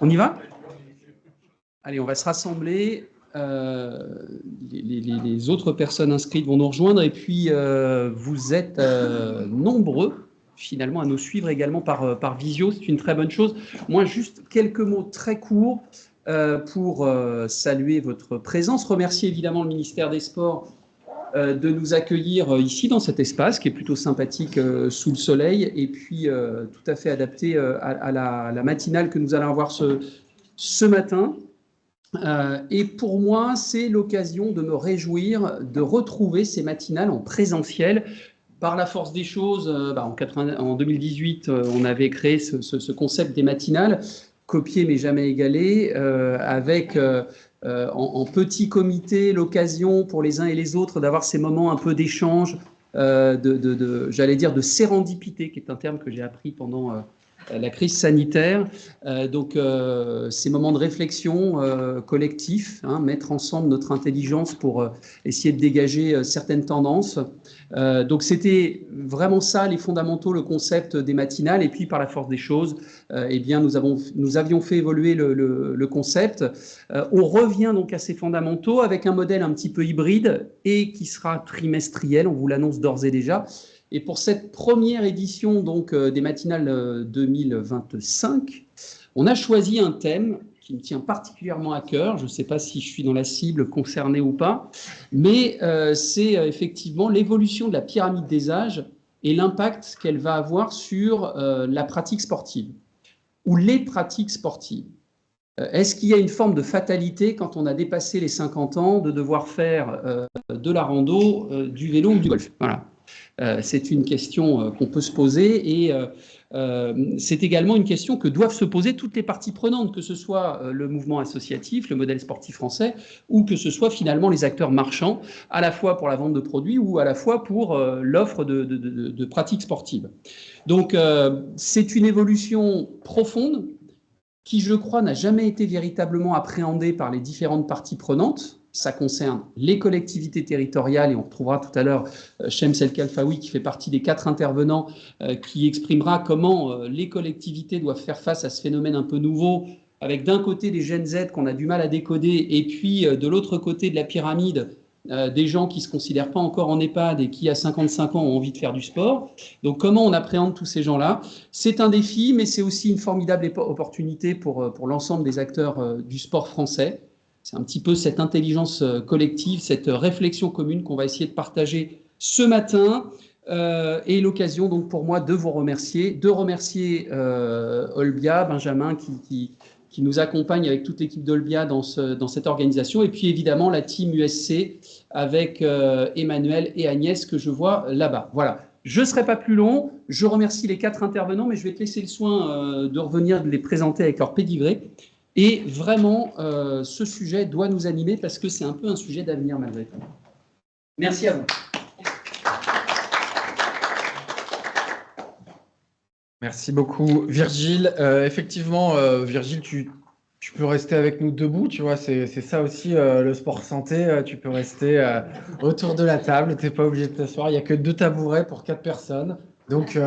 On y va? Allez, on va se rassembler. Les autres personnes inscrites vont nous rejoindre et puis vous êtes nombreux finalement à nous suivre également par visio, c'est une très bonne chose. Moi, juste quelques mots très courts pour saluer votre présence, remercier évidemment le ministère des Sports de nous accueillir ici dans cet espace qui est plutôt sympathique sous le soleil et puis tout à fait adapté à la matinale que nous allons avoir ce matin. Et pour moi, c'est l'occasion de me réjouir de retrouver ces matinales en présentiel. Par la force des choses, en 2018, on avait créé ce concept des matinales, copié mais jamais égalé, avec en petit comité l'occasion pour les uns et les autres d'avoir ces moments un peu d'échange, j'allais dire de sérendipité, qui est un terme que j'ai appris pendant la crise sanitaire. Ces moments de réflexion collectif, mettre ensemble notre intelligence pour essayer de dégager certaines tendances. Donc c'était vraiment ça, les fondamentaux, le concept des matinales. Et puis par la force des choses, nous avions fait évoluer le concept. On revient donc à ces fondamentaux avec un modèle un petit peu hybride et qui sera trimestriel, on vous l'annonce d'ores et déjà. Et pour cette première édition donc, des matinales 2025, on a choisi un thème qui me tient particulièrement à cœur. Je ne sais pas si je suis dans la cible concernée ou pas, mais c'est effectivement l'évolution de la pyramide des âges et l'impact qu'elle va avoir sur la pratique sportive ou les pratiques sportives. Est-ce qu'il y a une forme de fatalité quand on a dépassé les 50 ans de devoir faire de la rando, du vélo ou du golf? Voilà. C'est une question qu'on peut se poser et c'est également une question que doivent se poser toutes les parties prenantes, que ce soit le mouvement associatif, le modèle sportif français, ou que ce soit finalement les acteurs marchands, à la fois pour la vente de produits ou à la fois pour l'offre de pratiques sportives. Donc c'est une évolution profonde qui, je crois, n'a jamais été véritablement appréhendée par les différentes parties prenantes. Ça concerne les collectivités territoriales, et on retrouvera tout à l'heure Shems El Khalfaoui, qui fait partie des 4 intervenants, qui exprimera comment les collectivités doivent faire face à ce phénomène un peu nouveau, avec d'un côté des Gen Z qu'on a du mal à décoder, et puis de l'autre côté de la pyramide, des gens qui ne se considèrent pas encore en EHPAD et qui, à 55 ans, ont envie de faire du sport. Donc, comment on appréhende tous ces gens-là? C'est un défi, mais c'est aussi une formidable opportunité pour l'ensemble des acteurs du sport français. C'est un petit peu cette intelligence collective, cette réflexion commune qu'on va essayer de partager ce matin. Et l'occasion donc pour moi de vous remercier, Olbia, Benjamin qui nous accompagne avec toute l'équipe d'Olbia dans cette organisation, et puis évidemment la team USC avec Emmanuel et Agnès que je vois là-bas. Voilà. Je ne serai pas plus long, je remercie les 4 intervenants, mais je vais te laisser le soin de revenir de les présenter avec leur pédigré. Et vraiment, ce sujet doit nous animer parce que c'est un peu un sujet d'avenir malgré tout. Merci à vous. Merci beaucoup, Virgile. Effectivement, Virgile, tu peux rester avec nous debout, tu vois, c'est ça aussi le sport santé. Tu peux rester autour de la table, tu n'es pas obligé de t'asseoir. Il n'y a que 2 tabourets pour 4 personnes. Donc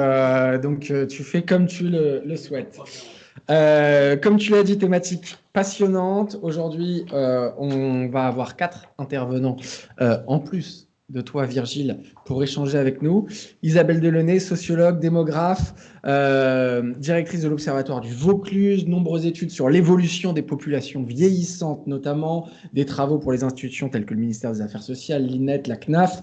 tu fais comme tu le souhaites. Comme tu l'as dit, thématique passionnante. Aujourd'hui, on va avoir 4 intervenants en plus de toi, Virgile, pour échanger avec nous. Isabelle Delaunay, sociologue, démographe, directrice de l'Observatoire du Vaucluse, nombreuses études sur l'évolution des populations vieillissantes, notamment des travaux pour les institutions telles que le ministère des Affaires sociales, l'INET, la CNAF.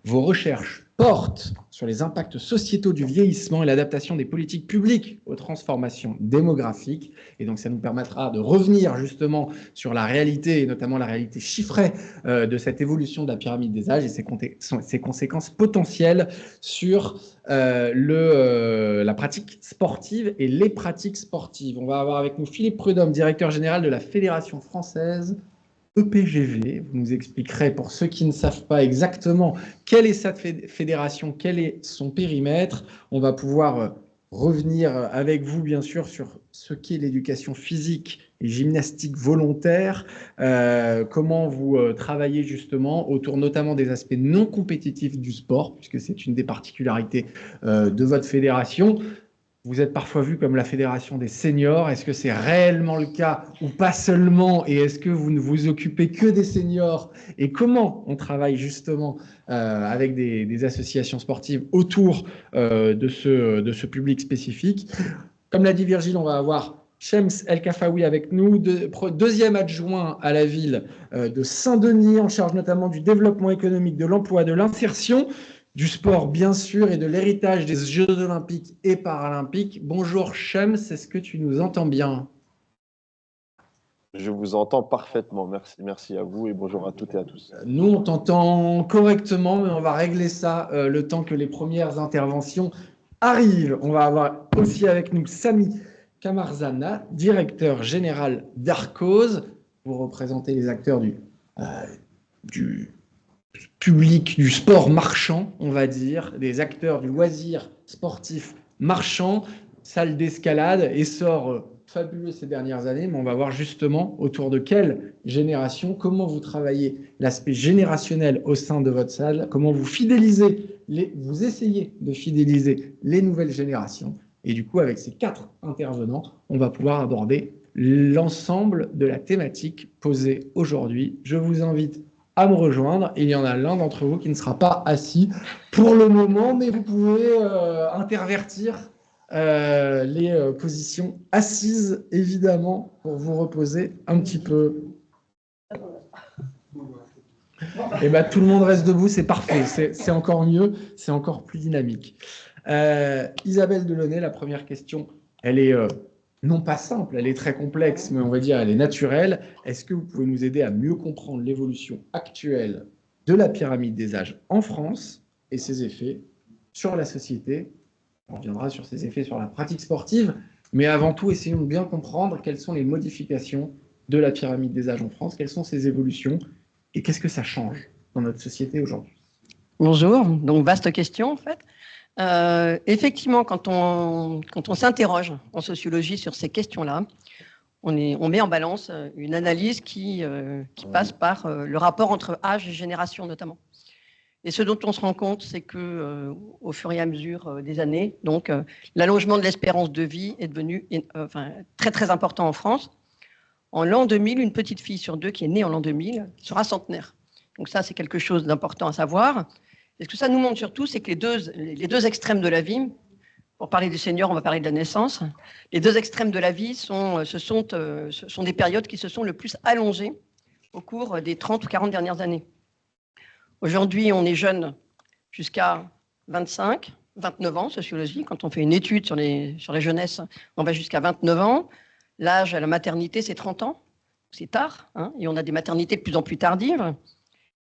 Vos recherches portent sur les impacts sociétaux du vieillissement et l'adaptation des politiques publiques aux transformations démographiques. Et donc, ça nous permettra de revenir justement sur la réalité, et notamment la réalité chiffrée de cette évolution de la pyramide des âges et ses conséquences potentielles sur la pratique sportive et les pratiques sportives. On va avoir avec nous Philippe Prudhomme, directeur général de la Fédération française EPGV. Vous nous expliquerez, pour ceux qui ne savent pas exactement quelle est cette fédération, quel est son périmètre. On va pouvoir revenir avec vous, bien sûr, sur ce qu'est l'éducation physique et gymnastique volontaire, comment vous travaillez justement autour notamment des aspects non compétitifs du sport, puisque c'est une des particularités de votre fédération. Vous êtes parfois vu comme la fédération des seniors. Est-ce que c'est réellement le cas ou pas seulement? Et est-ce que vous ne vous occupez que des seniors? Et comment on travaille justement avec des associations sportives autour de ce public spécifique? Comme l'a dit Virgile, on va avoir Shems El Kafaoui avec nous, deuxième adjoint à la ville de Saint-Denis, en charge notamment du développement économique, de l'emploi, de l'insertion, du sport bien sûr et de l'héritage des Jeux olympiques et paralympiques. Bonjour Shems, est-ce que tu nous entends bien? Je vous entends parfaitement. Merci à vous et bonjour à toutes et à tous. Nous, on t'entend correctement, mais on va régler ça le temps que les premières interventions arrivent. On va avoir aussi avec nous Samy Kamarzana, directeur général d'Arcos. Vous représentez les acteurs du public, du sport marchand, on va dire, des acteurs du loisir sportif marchand, salle d'escalade, essor fabuleux ces dernières années, mais on va voir justement autour de quelle génération, comment vous travaillez l'aspect générationnel au sein de votre salle, comment vous vous essayez de fidéliser les nouvelles générations. Et du coup, avec ces 4 intervenants, on va pouvoir aborder l'ensemble de la thématique posée aujourd'hui. Je vous invite à me rejoindre. Il y en a l'un d'entre vous qui ne sera pas assis pour le moment, mais vous pouvez intervertir les positions assises, évidemment, pour vous reposer un petit peu. Et bien, tout le monde reste debout, c'est parfait. C'est encore mieux, c'est encore plus dynamique. Isabelle Delaunay, la première question, elle est non pas simple, elle est très complexe, mais on va dire elle est naturelle. Est-ce que vous pouvez nous aider à mieux comprendre l'évolution actuelle de la pyramide des âges en France et ses effets sur la société? On reviendra sur ses effets sur la pratique sportive, mais avant tout, essayons de bien comprendre quelles sont les modifications de la pyramide des âges en France, quelles sont ses évolutions et qu'est-ce que ça change dans notre société aujourd'hui. Bonjour, donc vaste question en fait. Effectivement, quand on s'interroge en sociologie sur ces questions-là, on met en balance une analyse qui passe par le rapport entre âge et génération notamment. Et ce dont on se rend compte, c'est que au fur et à mesure des années, donc l'allongement de l'espérance de vie est devenu très très important en France. En l'an 2000, une petite fille sur 2 qui est née en l'an 2000 sera centenaire. Donc ça, c'est quelque chose d'important à savoir. Et ce que ça nous montre surtout, c'est que les deux extrêmes de la vie, pour parler des seniors, on va parler de la naissance, les deux extrêmes de la vie sont des périodes qui se sont le plus allongées au cours des 30 ou 40 dernières années. Aujourd'hui, on est jeune jusqu'à 25, 29 ans, sociologie. Quand on fait une étude sur les jeunesses, on va jusqu'à 29 ans. L'âge à la maternité, c'est 30 ans. C'est tard, hein, et on a des maternités de plus en plus tardives.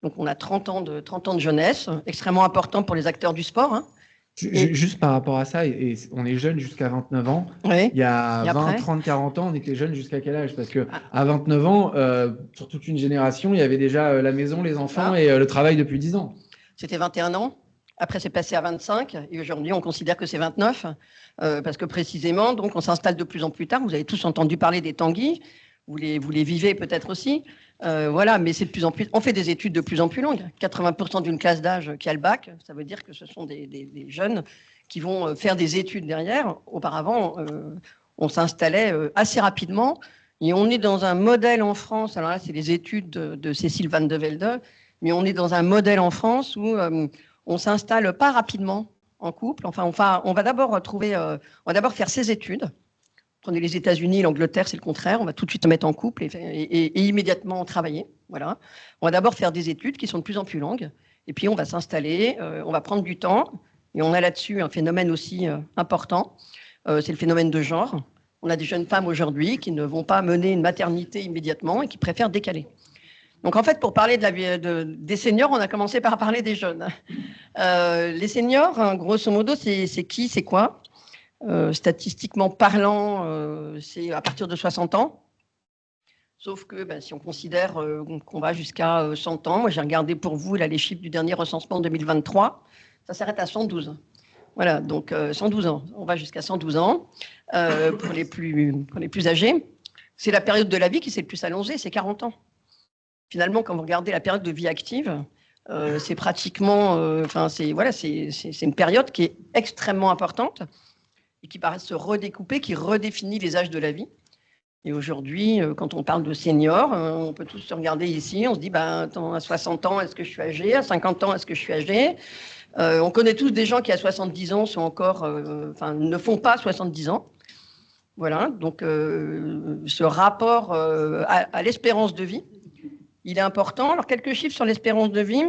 Donc, on a 30 ans de jeunesse, extrêmement important pour les acteurs du sport. Hein. Juste par rapport à ça, et on est jeune jusqu'à 29 ans. Oui. Il y a 20, 30, 40 ans, on était jeune jusqu'à quel âge? Parce qu'à 29 ans, sur toute une génération, il y avait déjà la maison, les enfants et le travail depuis 10 ans. C'était 21 ans. Après, c'est passé à 25. Et aujourd'hui, on considère que c'est 29. Parce que précisément, donc, on s'installe de plus en plus tard. Vous avez tous entendu parler des tanguis. Vous les vivez peut-être aussi. Voilà, mais c'est de plus en plus. On fait des études de plus en plus longues. 80% d'une classe d'âge qui a le bac, ça veut dire que ce sont des jeunes qui vont faire des études derrière. Auparavant, on s'installait assez rapidement. Et on est dans un modèle en France. Alors là, c'est les études de Cécile Van de Velde. Mais on est dans un modèle en France où on s'installe pas rapidement en couple. Enfin, on va d'abord faire ses études. Prenez les États-Unis, l'Angleterre, c'est le contraire. On va tout de suite se mettre en couple et immédiatement travailler. Voilà. On va d'abord faire des études qui sont de plus en plus longues. Et puis, on va s'installer, on va prendre du temps. Et on a là-dessus un phénomène aussi important. C'est le phénomène de genre. On a des jeunes femmes aujourd'hui qui ne vont pas mener une maternité immédiatement et qui préfèrent décaler. Donc, en fait, pour parler des seniors, on a commencé par parler des jeunes. Les seniors, hein, grosso modo, c'est qui, c'est quoi? Statistiquement parlant, c'est à partir de 60 ans. Sauf que si on considère qu'on va jusqu'à 100 ans, moi j'ai regardé pour vous là, les chiffres du dernier recensement 2023, ça s'arrête à 112. Voilà, donc 112 ans. On va jusqu'à 112 ans pour les plus âgés. C'est la période de la vie qui s'est le plus allongée, c'est 40 ans. Finalement, quand vous regardez la période de vie active, c'est pratiquement, c'est une période qui est extrêmement importante. et qui paraît se redécouper, qui redéfinit les âges de la vie. Et aujourd'hui, quand on parle de seniors, on peut tous se regarder ici, on se dit, bah, attends, à 60 ans, est-ce que je suis âgé? À 50 ans, est-ce que je suis âgé? On connaît tous des gens qui, à 70 ans, sont encore, ne font pas 70 ans. Voilà, donc ce rapport à l'espérance de vie, il est important. Alors, quelques chiffres sur l'espérance de vie.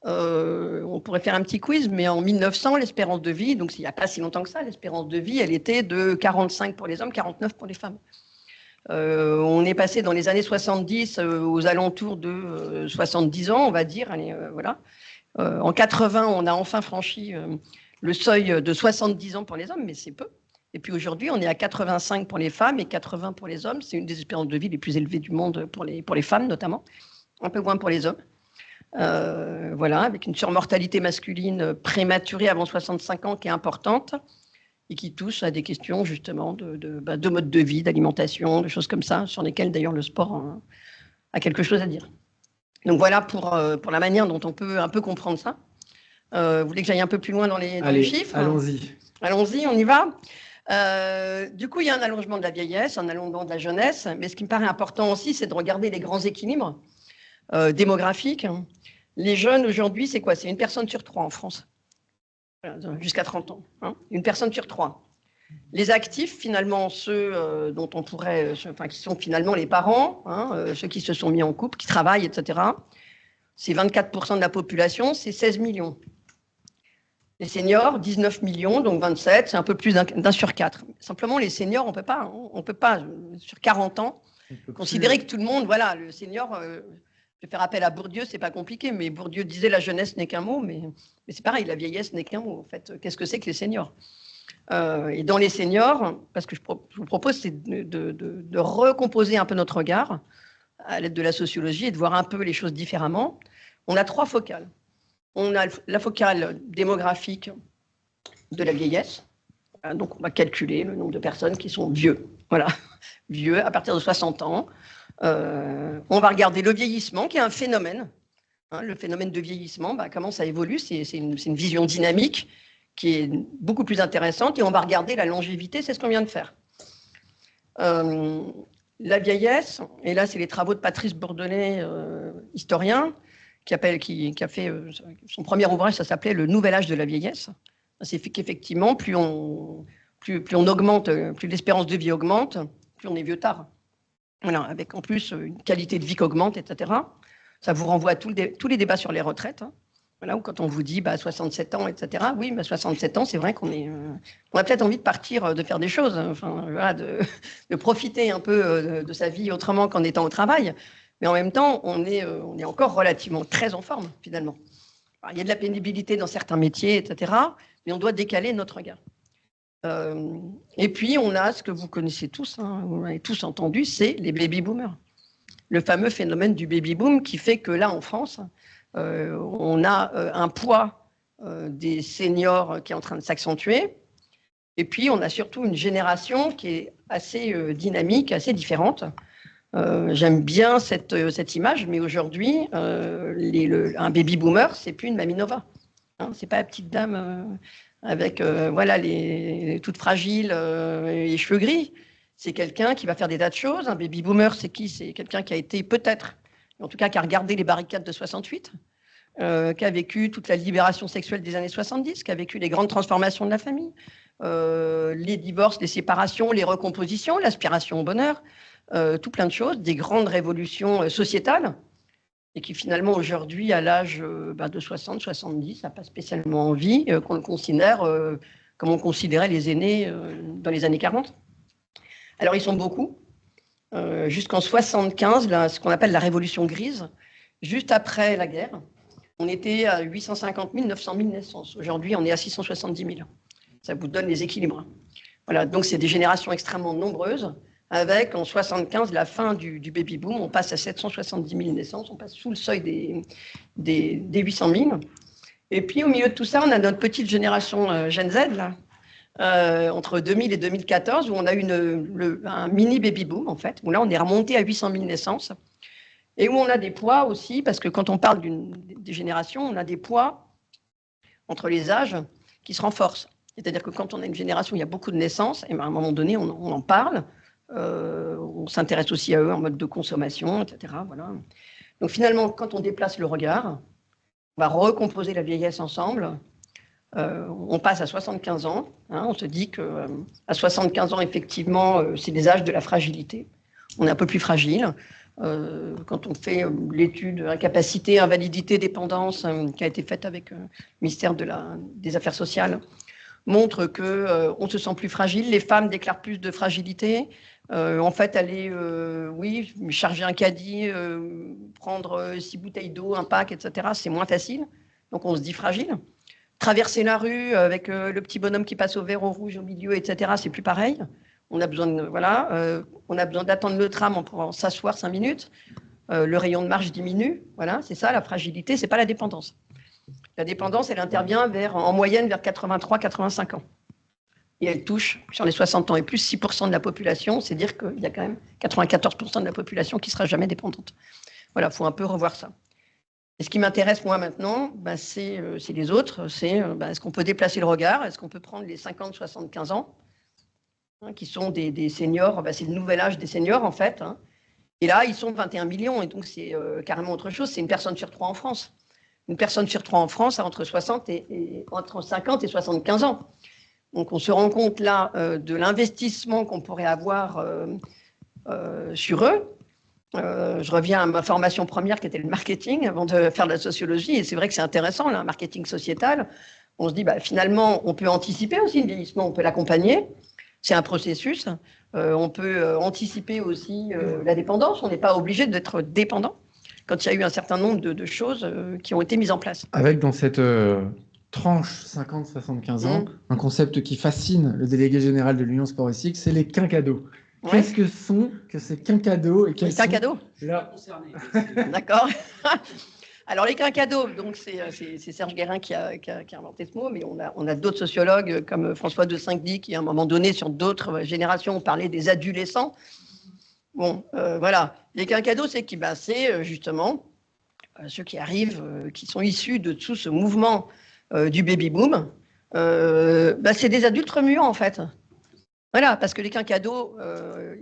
On pourrait faire un petit quiz, mais en 1900, l'espérance de vie, donc il n'y a pas si longtemps que ça, l'espérance de vie, elle était de 45 pour les hommes, 49 pour les femmes. On est passé dans les années 70 aux alentours de 70 ans, on va dire. Allez, voilà. En 80, on a enfin franchi le seuil de 70 ans pour les hommes, mais c'est peu. Et puis aujourd'hui, on est à 85 pour les femmes et 80 pour les hommes. C'est une des espérances de vie les plus élevées du monde pour les femmes, notamment. Un peu moins pour les hommes. Voilà, avec une surmortalité masculine prématurée avant 65 ans qui est importante et qui touche à des questions justement de mode de vie, d'alimentation, de choses comme ça, sur lesquelles d'ailleurs le sport a quelque chose à dire. Donc voilà pour la manière dont on peut un peu comprendre ça. Vous voulez que j'aille un peu plus loin dans les chiffres? Allons-y. Allons-y, on y va. Du coup, il y a un allongement de la vieillesse, un allongement de la jeunesse, mais ce qui me paraît important aussi, c'est de regarder les grands équilibres démographiques. Les jeunes, aujourd'hui, c'est quoi? C'est une personne sur 3 en France, jusqu'à 30 ans. Hein, une personne sur 3. Les actifs, finalement, ceux dont on pourrait, qui sont finalement les parents, hein, ceux qui se sont mis en couple, qui travaillent, etc., c'est 24% de la population, c'est 16 millions. Les seniors, 19 millions, donc 27, c'est un peu plus d'un sur 4. Simplement, les seniors, on peut pas, sur 40 ans, considérer que tout le monde, voilà, le senior... Je vais faire appel à Bourdieu, c'est pas compliqué, mais Bourdieu disait la jeunesse n'est qu'un mot, mais c'est pareil, la vieillesse n'est qu'un mot, en fait. Qu'est-ce que c'est que les seniors? Et dans les seniors, parce que je vous propose, c'est de recomposer un peu notre regard à l'aide de la sociologie et de voir un peu les choses différemment. On a 3 focales. On a la focale démographique de la vieillesse. Donc, on va calculer le nombre de personnes qui sont vieux. Voilà, vieux à partir de 60 ans. On va regarder le vieillissement, qui est un phénomène. Hein, le phénomène de vieillissement, comment ça évolue, c'est une vision dynamique qui est beaucoup plus intéressante. Et on va regarder la longévité, c'est ce qu'on vient de faire. La vieillesse, et là, c'est les travaux de Patrice Bourdelais, historien, qui a fait son premier ouvrage, ça s'appelait « Le nouvel âge de la vieillesse ». C'est qu'effectivement, plus on augmente, plus l'espérance de vie augmente, plus on est vieux tard. Voilà, avec en plus une qualité de vie qui augmente, etc. Ça vous renvoie à tous les débats sur les retraites. Hein. Voilà, où quand on vous dit 67 ans, etc. Oui, 67 ans, c'est vrai qu'on a peut-être envie de partir, de faire des choses, enfin, voilà, de profiter un peu de sa vie autrement qu'en étant au travail. Mais en même temps, on est encore relativement très en forme, finalement. Alors, il y a de la pénibilité dans certains métiers, etc. Mais on doit décaler notre regard. Et puis, on a ce que vous connaissez tous, hein, vous l'avez tous entendu, c'est les baby-boomers. Le fameux phénomène du baby-boom qui fait que là, en France, on a un poids des seniors qui est en train de s'accentuer. Et puis, on a surtout une génération qui est assez dynamique, assez différente. J'aime bien cette image, mais aujourd'hui, un baby-boomer, c'est plus une mamie Nova. Hein, c'est pas la petite dame... avec voilà, toute fragile, les cheveux gris. C'est quelqu'un qui va faire des tas de choses. Un baby boomer, c'est qui? C'est quelqu'un qui a été peut-être, en tout cas qui a regardé les barricades de 68, qui a vécu toute la libération sexuelle des années 70, qui a vécu les grandes transformations de la famille, les divorces, les séparations, les recompositions, l'aspiration au bonheur, tout plein de choses, des grandes révolutions sociétales. Et qui finalement aujourd'hui, à l'âge de 60, 70, n'a pas spécialement envie qu'on le considère comme on considérait les aînés dans les années 40. Alors ils sont beaucoup. Jusqu'en 75, ce qu'on appelle la révolution grise, juste après la guerre, on était à 850 000, 900 000 naissances. Aujourd'hui, on est à 670 000. Ça vous donne les équilibres. Voilà, donc c'est des générations extrêmement nombreuses. Avec, en 75, la fin du baby-boom, on passe à 770 000 naissances, on passe sous le seuil des 800 000. Et puis, au milieu de tout ça, on a notre petite génération Gen Z, là, entre 2000 et 2014, où on a eu un mini baby-boom, en fait, où là, on est remonté à 800 000 naissances, et où on a des poids aussi, parce que quand on parle des générations, on a des poids entre les âges qui se renforcent. C'est-à-dire que quand on a une génération où il y a beaucoup de naissances, et ben à un moment donné, on en parle, on s'intéresse aussi à eux en mode de consommation, etc. Voilà. Donc finalement, quand on déplace le regard, on va recomposer la vieillesse ensemble. On passe à 75 ans. Hein, on se dit qu'à 75 ans, effectivement, c'est des âges de la fragilité. On est un peu plus fragile. Quand on fait l'étude incapacité, invalidité, dépendance qui a été faite avec le ministère des Affaires sociales, montre qu'on se sent plus fragile. Les femmes déclarent plus de fragilité. En fait, aller, oui, charger un caddie, prendre 6 bouteilles d'eau, un pack, etc., c'est moins facile. Donc, on se dit fragile. Traverser la rue avec le petit bonhomme qui passe au vert, au rouge, au milieu, etc., c'est plus pareil. On a besoin d'attendre le tram en pouvant s'asseoir 5 minutes. Le rayon de marche diminue. Voilà, c'est ça, la fragilité, c'est pas la dépendance. La dépendance, elle intervient en moyenne vers 83-85 ans. Et elle touche sur les 60 ans et plus 6% de la population, c'est dire qu'il y a quand même 94% de la population qui ne sera jamais dépendante. Voilà, il faut un peu revoir ça. Et ce qui m'intéresse, moi, maintenant, c'est les autres. C'est est-ce qu'on peut déplacer le regard? Est-ce qu'on peut prendre les 50-75 ans, hein, qui sont des seniors? C'est le nouvel âge des seniors, en fait. Hein. Et là, ils sont 21 millions. Et donc, c'est carrément autre chose. C'est une personne sur 3 en France. Une personne sur 3 en France a entre 50 et 75 ans. Donc, on se rend compte là de l'investissement qu'on pourrait avoir sur eux. Je reviens à ma formation première qui était le marketing avant de faire de la sociologie. Et c'est vrai que c'est intéressant, là, un marketing sociétal. On se dit, finalement, on peut anticiper aussi le vieillissement, on peut l'accompagner. C'est un processus. On peut anticiper aussi la dépendance. On n'est pas obligé d'être dépendant quand il y a eu un certain nombre de choses qui ont été mises en place. Avec dans cette tranche 50-75 ans, un concept qui fascine le délégué général de l'Union Sport et Cycle, c'est les quinquados. Ouais. Qu'est-ce que sont ces quinquados et les quinquados là... D'accord. Alors les quinquados, donc c'est Serge Guérin qui a inventé ce mot, mais on a d'autres sociologues comme François de Saint-Denis qui à un moment donné sur d'autres générations ont parlé des adolescents. Bon, voilà. Les quinquados, c'est qui c'est justement ceux qui arrivent, qui sont issus de tout ce mouvement du baby-boom. C'est des adultes remuants, en fait. Voilà, parce que les quinquados,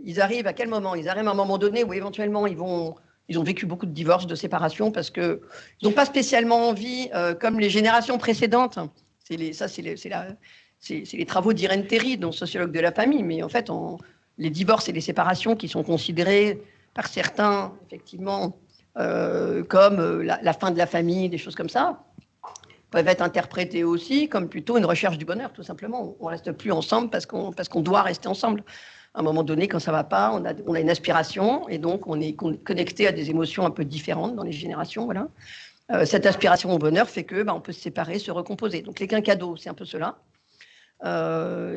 ils arrivent à quel moment? Ils arrivent à un moment donné où éventuellement ils ont vécu beaucoup de divorces, de séparations, parce qu'ils n'ont pas spécialement envie, comme les générations précédentes. C'est les travaux d'Irène Théry, dont sociologue de la famille, mais en fait, les divorces et les séparations qui sont considérés par certains, effectivement, comme la fin de la famille, des choses comme ça, peuvent être interprétés aussi comme plutôt une recherche du bonheur, tout simplement. On ne reste plus ensemble parce qu'on doit rester ensemble. À un moment donné, quand ça ne va pas, on a une aspiration et donc on est connecté à des émotions un peu différentes dans les générations. Voilà. Cette aspiration au bonheur fait que on peut se séparer, se recomposer. Donc les quinquados, c'est un peu cela.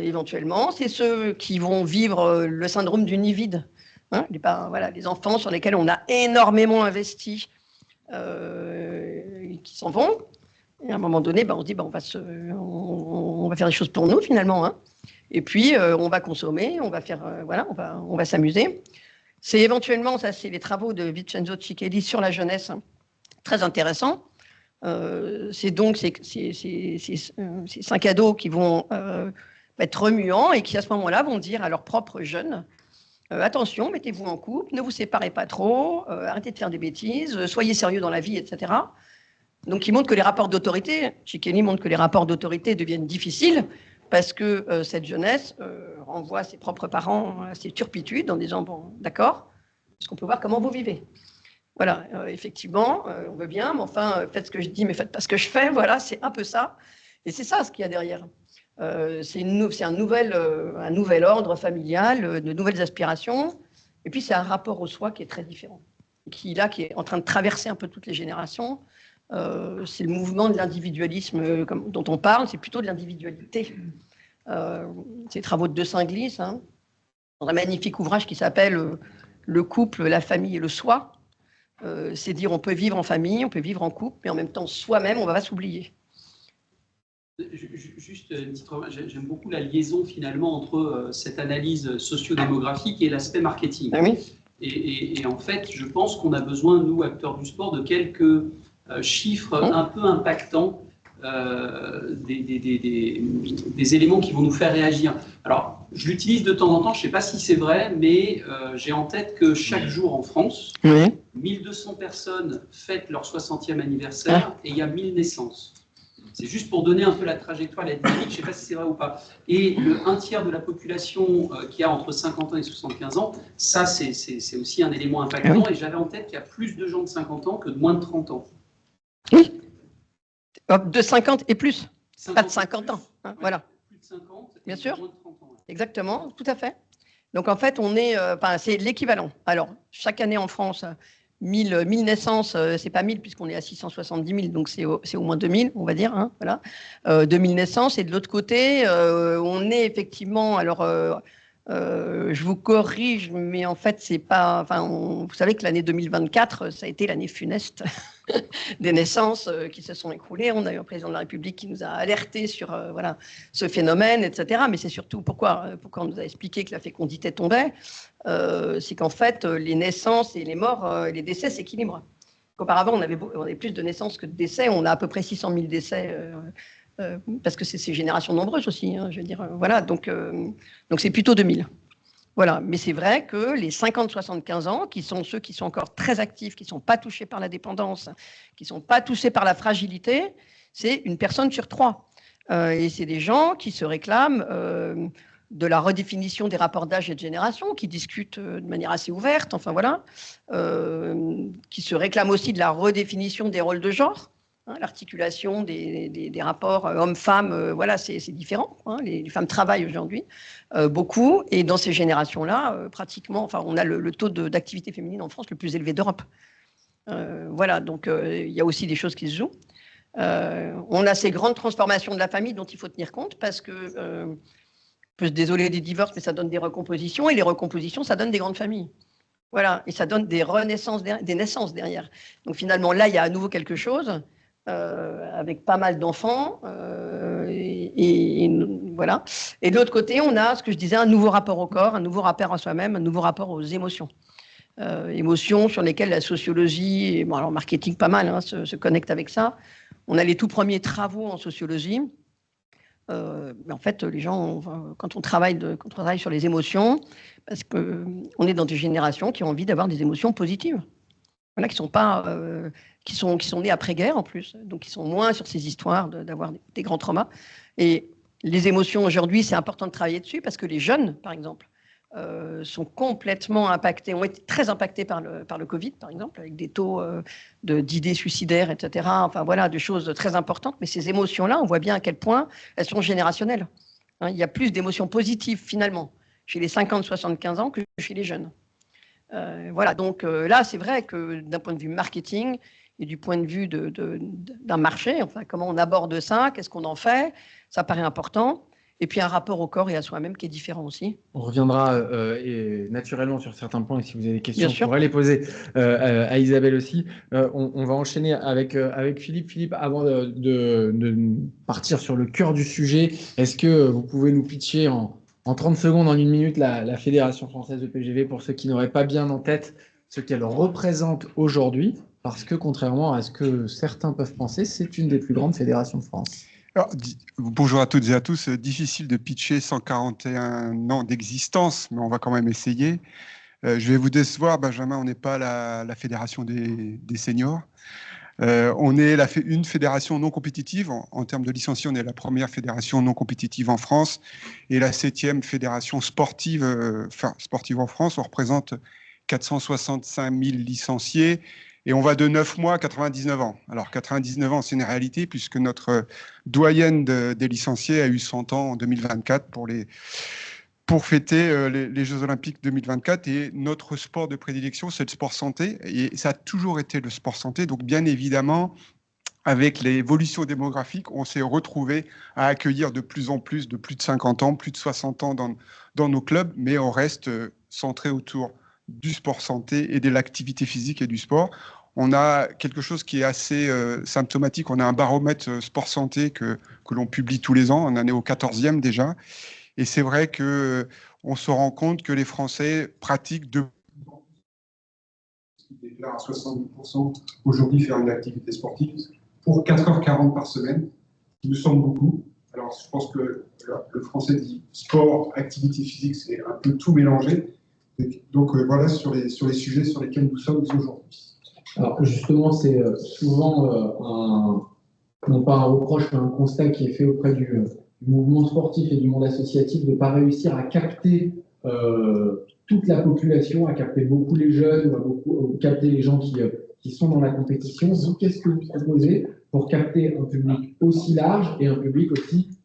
Éventuellement, c'est ceux qui vont vivre le syndrome du nid vide. Hein, les enfants sur lesquels on a énormément investi qui s'en vont. Et à un moment donné, on se dit, on va faire des choses pour nous, finalement. Hein. Et puis, on va consommer, on va faire, on va s'amuser. C'est éventuellement, ça, c'est les travaux de Vincenzo Ciccelli sur la jeunesse, hein, très intéressant. C'est donc ces 5 ados qui vont être remuants et qui, à ce moment-là, vont dire à leurs propres jeunes, attention, mettez-vous en couple, ne vous séparez pas trop, arrêtez de faire des bêtises, soyez sérieux dans la vie, etc. Donc, il montre que les rapports d'autorité, Ciccelli montre que les rapports d'autorité deviennent difficiles parce que cette jeunesse renvoie ses propres parents à ces turpitudes en disant, bon, d'accord, est-ce qu'on peut voir comment vous vivez? Voilà, effectivement, on veut bien, mais enfin, faites ce que je dis, mais faites pas ce que je fais. Voilà, c'est un peu ça. Et c'est ça ce qu'il y a derrière. C'est un nouvel ordre familial, de nouvelles aspirations. Et puis, c'est un rapport au soi qui est très différent. Qui est en train de traverser un peu toutes les générations. C'est le mouvement de l'individualisme dont on parle, c'est plutôt de l'individualité. C'est les travaux de Saint-Glisse, hein, dans un magnifique ouvrage qui s'appelle Le couple, la famille et le soi. C'est dire on peut vivre en famille, on peut vivre en couple, mais en même temps soi-même, on ne va pas s'oublier. Juste une petite remarque, j'aime beaucoup la liaison finalement entre cette analyse sociodémographique et l'aspect marketing. Ah oui. Et en fait, je pense qu'on a besoin, nous, acteurs du sport, de quelques chiffres un peu impactants des éléments qui vont nous faire réagir. Alors, je l'utilise de temps en temps, je ne sais pas si c'est vrai, mais j'ai en tête que chaque jour en France, 1200 personnes fêtent leur 60e anniversaire et il y a 1000 naissances. C'est juste pour donner un peu la trajectoire, la dynamique, je ne sais pas si c'est vrai ou pas. Et un tiers de la population qui a entre 50 ans et 75 ans, ça c'est aussi un élément impactant. Et j'avais en tête qu'il y a plus de gens de 50 ans que de moins de 30 ans. Oui. De 50 et plus, pas de 50 ans. Hein, voilà. Plus de 50 bien sûr. Moins de 30 ans. Exactement, tout à fait. Donc en fait, c'est l'équivalent. Alors, chaque année en France, 1000 naissances, c'est pas 1000 puisqu'on est à 670 000, donc c'est au moins 2000, on va dire. Hein, voilà. 2000 naissances. Et de l'autre côté, on est effectivement, alors je vous corrige, mais en fait, c'est pas. Enfin, vous savez que l'année 2024, ça a été l'année funeste des naissances qui se sont écroulées. On a eu un président de la République qui nous a alertés sur voilà, ce phénomène, etc. Mais c'est surtout pourquoi on nous a expliqué que la fécondité tombait, c'est qu'en fait, les naissances et les morts, les décès s'équilibrent. Auparavant, on avait plus de naissances que de décès. On a à peu près 600 000 décès. Parce que c'est ces générations nombreuses aussi, hein, je veux dire, voilà, donc c'est plutôt 2000. Voilà, mais c'est vrai que les 50-75 ans, qui sont ceux qui sont encore très actifs, qui ne sont pas touchés par la dépendance, qui ne sont pas touchés par la fragilité, c'est une personne sur 3. Et c'est des gens qui se réclament de la redéfinition des rapports d'âge et de génération, qui discutent de manière assez ouverte, enfin voilà, qui se réclament aussi de la redéfinition des rôles de genre. Hein, l'articulation des rapports hommes-femmes, voilà, c'est différent. Hein, les femmes travaillent aujourd'hui beaucoup, et dans ces générations-là, pratiquement, enfin, on a le taux d'activité féminine en France le plus élevé d'Europe. Voilà, donc il y a aussi des choses qui se jouent. On a ces grandes transformations de la famille dont il faut tenir compte parce que, on peut se désoler des divorces, mais ça donne des recompositions, et les recompositions, ça donne des grandes familles. Voilà, et ça donne des renaissances, des naissances derrière. Donc finalement, là, il y a à nouveau quelque chose. Avec pas mal d'enfants et voilà. Et de l'autre côté, on a ce que je disais, un nouveau rapport au corps, un nouveau rapport à soi-même, un nouveau rapport aux émotions. Émotions sur lesquelles la sociologie, et bon, alors marketing pas mal, hein, se connecte avec ça. On a les tout premiers travaux en sociologie. Mais en fait, les gens, quand on travaille sur les émotions, parce qu'on est dans des générations qui ont envie d'avoir des émotions positives. Voilà, qui sont nés après-guerre en plus, donc qui sont moins sur ces histoires d'avoir des grands traumas. Et les émotions aujourd'hui, c'est important de travailler dessus parce que les jeunes, par exemple, sont complètement impactés, ont été très impactés par le Covid, par exemple, avec des taux d'idées suicidaires, etc. Enfin voilà, des choses très importantes. Mais ces émotions-là, on voit bien à quel point elles sont générationnelles. Hein, il y a plus d'émotions positives finalement chez les 50-75 ans que chez les jeunes. Voilà, donc là, c'est vrai que d'un point de vue marketing et du point de vue d'un marché, enfin, comment on aborde ça, qu'est-ce qu'on en fait, ça paraît important. Et puis un rapport au corps et à soi-même qui est différent aussi. On reviendra naturellement sur certains points, et si vous avez des questions, Bien sûr. on pourrait les poser à Isabelle aussi. On va enchaîner avec Philippe. Philippe, avant de partir sur le cœur du sujet, est-ce que vous pouvez nous pitcher en 30 secondes, en 1 minute, la Fédération française de PGV, pour ceux qui n'auraient pas bien en tête ce qu'elle représente aujourd'hui, parce que contrairement à ce que certains peuvent penser, c'est une des plus grandes fédérations de France. Alors, bonjour à toutes et à tous. Difficile de pitcher 141 ans d'existence, mais on va quand même essayer. Je vais vous décevoir, Benjamin, on n'est pas la fédération des seniors. On est une fédération non compétitive. En termes de licenciés, on est la première fédération non compétitive en France et la 7e fédération sportive en France. On représente 465 000 licenciés et on va de 9 mois à 99 ans. Alors 99 ans, c'est une réalité puisque notre doyenne des licenciés a eu 100 ans en 2024 pour fêter les Jeux Olympiques 2024. Et notre sport de prédilection, c'est le sport santé. Et ça a toujours été le sport santé. Donc, bien évidemment, avec l'évolution démographique, on s'est retrouvé à accueillir de plus en plus de 50 ans, plus de 60 ans dans nos clubs. Mais on reste centré autour du sport santé et de l'activité physique et du sport. On a quelque chose qui est assez symptomatique. On a un baromètre sport santé que l'on publie tous les ans. On en est au 14e déjà. Et c'est vrai qu'on se rend compte que les Français pratiquent qui déclarent à 70% aujourd'hui faire une activité sportive pour 4h40 par semaine. qui nous semble beaucoup. Alors, je pense que le français dit sport, activité physique, c'est un peu tout mélangé. Donc, voilà sur les sujets sur lesquels nous sommes aujourd'hui. Alors, justement, c'est souvent non pas un reproche, mais un constat qui est fait auprès du mouvement sportif et du monde associatif de ne pas réussir à capter toute la population, à capter beaucoup les jeunes, ou capter les gens qui sont dans la compétition. Vous, qu'est-ce que vous proposez pour capter un public aussi large et un public aussi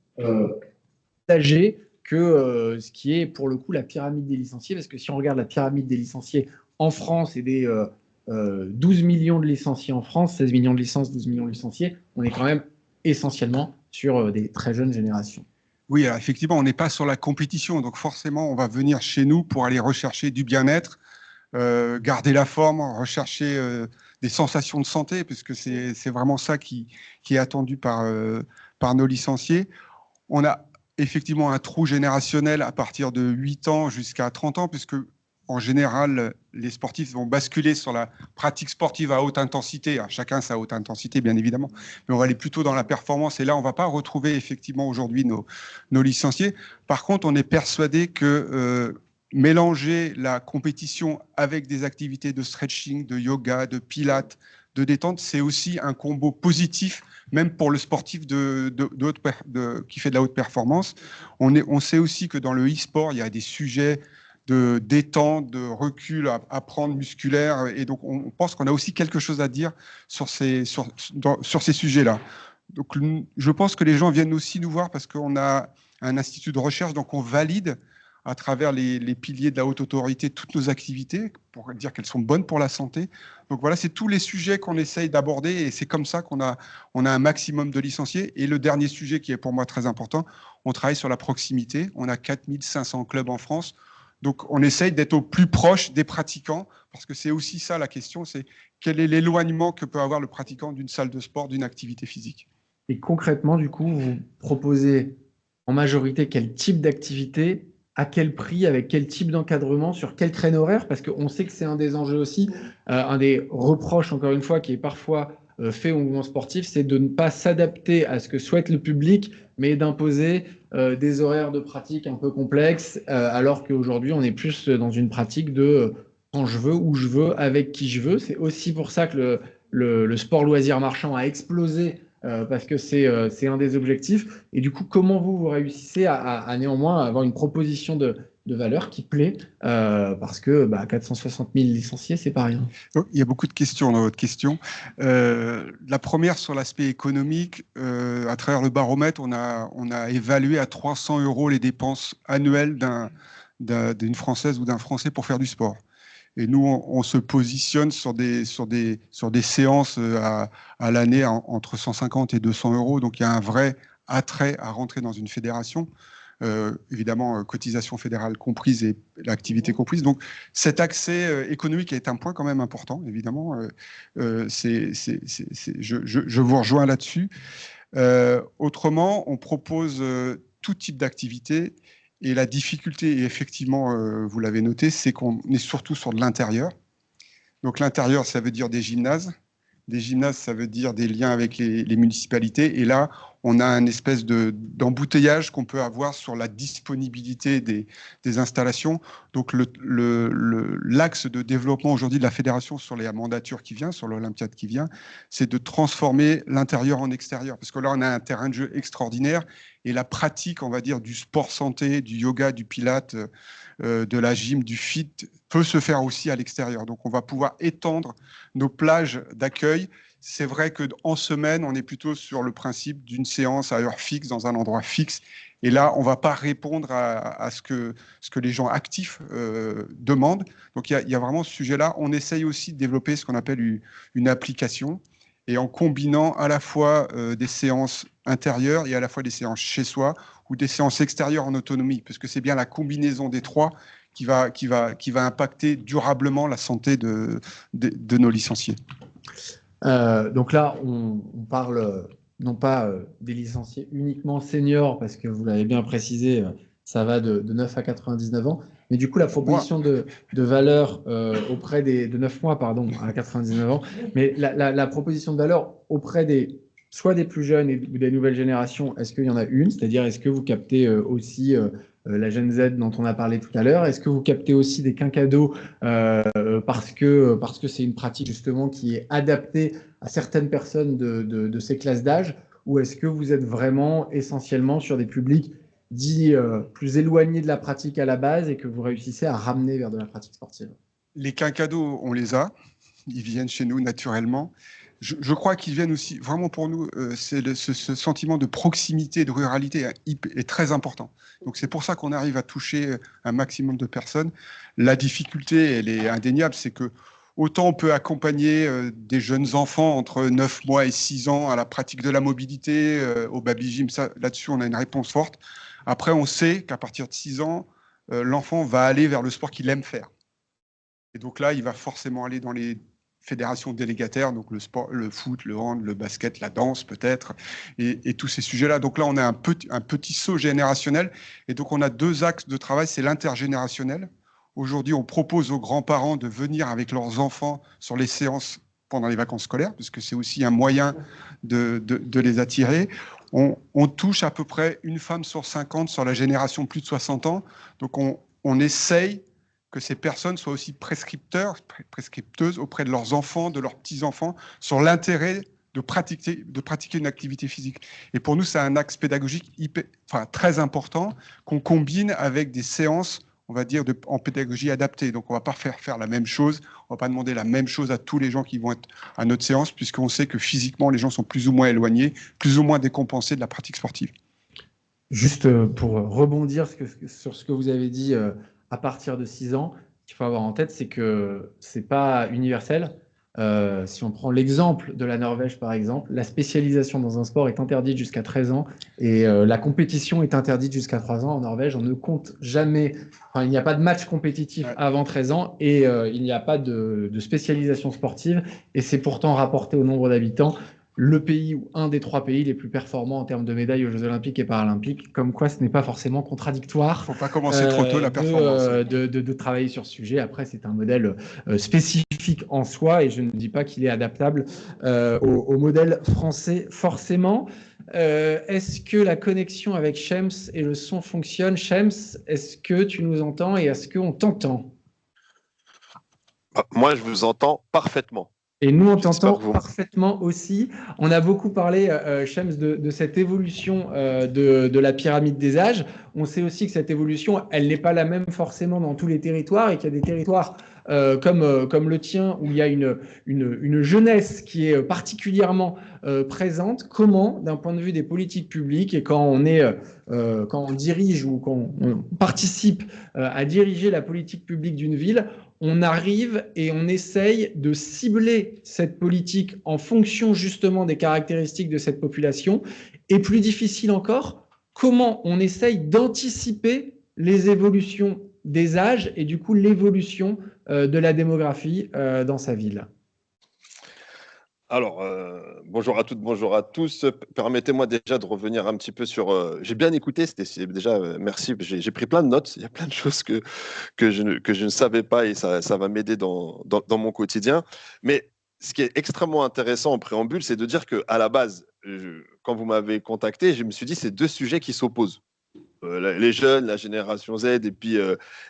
âgé que ce qui est pour le coup la pyramide des licenciés? Parce que si on regarde la pyramide des licenciés en France et des 12 millions de licenciés en France, 16 millions de licences, 12 millions de licenciés, on est quand même essentiellement sur des très jeunes générations. Oui, alors effectivement, on n'est pas sur la compétition, donc forcément, on va venir chez nous pour aller rechercher du bien-être, garder la forme, rechercher des sensations de santé, puisque c'est vraiment ça qui est attendu par nos licenciés. On a effectivement un trou générationnel à partir de 8 ans jusqu'à 30 ans, puisque en général, les sportifs vont basculer sur la pratique sportive à haute intensité. Alors, chacun sa haute intensité, bien évidemment, mais on va aller plutôt dans la performance. Et là, on ne va pas retrouver effectivement aujourd'hui nos licenciés. Par contre, on est persuadé que mélanger la compétition avec des activités de stretching, de yoga, de pilates, de détente, c'est aussi un combo positif, même pour le sportif qui fait de la haute performance. On sait aussi que dans le e-sport, il y a des sujets de détente, de recul à prendre musculaire. Et donc, on pense qu'on a aussi quelque chose à dire sur ces sujets-là. Donc, je pense que les gens viennent aussi nous voir parce qu'on a un institut de recherche, donc on valide à travers les piliers de la haute autorité toutes nos activités pour dire qu'elles sont bonnes pour la santé. Donc voilà, c'est tous les sujets qu'on essaye d'aborder et c'est comme ça qu'on a un maximum de licenciés. Et le dernier sujet qui est pour moi très important, on travaille sur la proximité. On a 4500 clubs en France. Donc, on essaye d'être au plus proche des pratiquants, parce que c'est aussi ça la question, c'est quel est l'éloignement que peut avoir le pratiquant d'une salle de sport, d'une activité physique. Et concrètement, du coup, vous proposez en majorité quel type d'activité, à quel prix, avec quel type d'encadrement, sur quel créneau horaire? Parce qu'on sait que c'est un des enjeux aussi, un des reproches, encore une fois, qui est parfois fait au mouvement sportif, c'est de ne pas s'adapter à ce que souhaite le public, mais d'imposer des horaires de pratique un peu complexes, alors qu'aujourd'hui, on est plus dans une pratique de quand je veux, où je veux, avec qui je veux. C'est aussi pour ça que le sport loisir marchand a explosé, parce que c'est un des objectifs. Et du coup, comment vous réussissez à néanmoins avoir une proposition de valeur qui plaît, parce que 460 000 licenciés, c'est pas rien. Il y a beaucoup de questions dans votre question. La première sur l'aspect économique, à travers le baromètre, on a évalué à 300 € les dépenses annuelles d'une Française ou d'un Français pour faire du sport. Et nous, on se positionne sur des séances à l'année entre 150 et 200 €. Donc, il y a un vrai attrait à rentrer dans une fédération. Évidemment, cotisation fédérale comprise et l'activité comprise. Donc, cet accès économique est un point quand même important, évidemment. Je vous rejoins là-dessus. Autrement, on propose tout type d'activité. Et la difficulté, et effectivement, vous l'avez noté, c'est qu'on est surtout sur de l'intérieur. Donc l'intérieur, ça veut dire des gymnases. Des gymnases, ça veut dire des liens avec les municipalités. Et là, on a un espèce d'embouteillage qu'on peut avoir sur la disponibilité des installations. Donc l'axe de développement aujourd'hui de la fédération sur les mandatures qui vient, sur l'Olympiade qui vient, c'est de transformer l'intérieur en extérieur. Parce que là, on a un terrain de jeu extraordinaire. Et la pratique, on va dire, du sport santé, du yoga, du pilate, de la gym, du fit, peut se faire aussi à l'extérieur. Donc, on va pouvoir étendre nos plages d'accueil. C'est vrai qu'en semaine, on est plutôt sur le principe d'une séance à heure fixe, dans un endroit fixe. Et là, on ne va pas répondre à ce que les gens actifs demandent. Donc, il y a vraiment ce sujet-là. On essaye aussi de développer ce qu'on appelle une application. Et en combinant à la fois des séances intérieures et à la fois des séances chez soi ou des séances extérieures en autonomie, parce que c'est bien la combinaison des trois qui va impacter durablement la santé de nos licenciés. Donc là, on parle non pas des licenciés uniquement seniors, parce que vous l'avez bien précisé, ça va de 9 à 99 ans. Mais du coup, la proposition de valeur auprès de 9 mois, pardon, à 99 ans, mais la proposition de valeur auprès des soit des plus jeunes ou des nouvelles générations, est-ce qu'il y en a une? C'est-à-dire, est-ce que vous captez aussi la Gen Z dont on a parlé tout à l'heure? Est-ce que vous captez aussi des quinquados parce que c'est une pratique justement qui est adaptée à certaines personnes de ces classes d'âge? Ou est-ce que vous êtes vraiment essentiellement sur des publics dits plus éloignés de la pratique à la base et que vous réussissez à ramener vers de la pratique sportive? Les quinquados, on les a. Ils viennent chez nous naturellement. Je crois qu'ils viennent aussi, vraiment pour nous, ce sentiment de proximité, de ruralité est très important. Donc c'est pour ça qu'on arrive à toucher un maximum de personnes. La difficulté, elle est indéniable, c'est que autant on peut accompagner des jeunes enfants entre 9 mois et 6 ans à la pratique de la mobilité, au baby gym, là-dessus on a une réponse forte. Après, on sait qu'à partir de 6 ans, l'enfant va aller vers le sport qu'il aime faire. Et donc là, il va forcément aller dans les fédérations délégataires, donc le sport, le foot, le hand, le basket, la danse peut-être, et tous ces sujets-là. Donc là, on a un petit saut générationnel, et donc on a 2 axes de travail, c'est l'intergénérationnel. Aujourd'hui, on propose aux grands-parents de venir avec leurs enfants sur les séances pendant les vacances scolaires, puisque c'est aussi un moyen de les attirer. On touche à peu près une femme sur 50 sur la génération plus de 60 ans, donc on essaye que ces personnes soient aussi prescripteuses auprès de leurs enfants, de leurs petits-enfants, sur l'intérêt de pratiquer une activité physique. Et pour nous, c'est un axe pédagogique très important qu'on combine avec des séances, on va dire, en pédagogie adaptée. Donc, on ne va pas faire la même chose, on ne va pas demander la même chose à tous les gens qui vont être à notre séance, puisqu'on sait que physiquement, les gens sont plus ou moins éloignés, plus ou moins décompensés de la pratique sportive. Juste pour rebondir sur ce que vous avez dit à partir de 6 ans, ce qu'il faut avoir en tête, c'est que ce n'est pas universel. Si on prend l'exemple de la Norvège, par exemple, la spécialisation dans un sport est interdite jusqu'à 13 ans et la compétition est interdite jusqu'à 3 ans. En Norvège, on ne compte jamais, il n'y a pas de match compétitif avant 13 ans et il n'y a pas de spécialisation sportive. Et c'est pourtant rapporté au nombre d'habitants le pays ou un des 3 pays les plus performants en termes de médailles aux Jeux Olympiques et Paralympiques, comme quoi ce n'est pas forcément contradictoire. Il ne faut pas commencer trop tôt la performance. De travailler sur ce sujet. Après, c'est un modèle spécifique en soi et je ne dis pas qu'il est adaptable au modèle français forcément. Est-ce que la connexion avec Shems et le son fonctionne? Shems, est-ce que tu nous entends et est-ce qu'on t'entend? Moi, je vous entends parfaitement. Et nous, on t'entend parfaitement aussi. On a beaucoup parlé, Shems, de cette évolution de la pyramide des âges. On sait aussi que cette évolution, elle n'est pas la même forcément dans tous les territoires et qu'il y a des territoires comme le tien où il y a une jeunesse qui est particulièrement présente. Comment, d'un point de vue des politiques publiques et quand on dirige ou quand on participe à diriger la politique publique d'une ville, on arrive et on essaye de cibler cette politique en fonction justement des caractéristiques de cette population. Et plus difficile encore, comment on essaye d'anticiper les évolutions des âges et du coup l'évolution de la démographie dans sa ville. Alors, bonjour à toutes, bonjour à tous. Permettez-moi déjà de revenir un petit peu sur... j'ai bien écouté, déjà, merci, j'ai pris plein de notes. Il y a plein de choses que je ne savais pas et ça va m'aider dans mon quotidien. Mais ce qui est extrêmement intéressant en préambule, c'est de dire qu'à la base, quand vous m'avez contacté, je me suis dit c'est 2 sujets qui s'opposent. Les jeunes, la génération Z et puis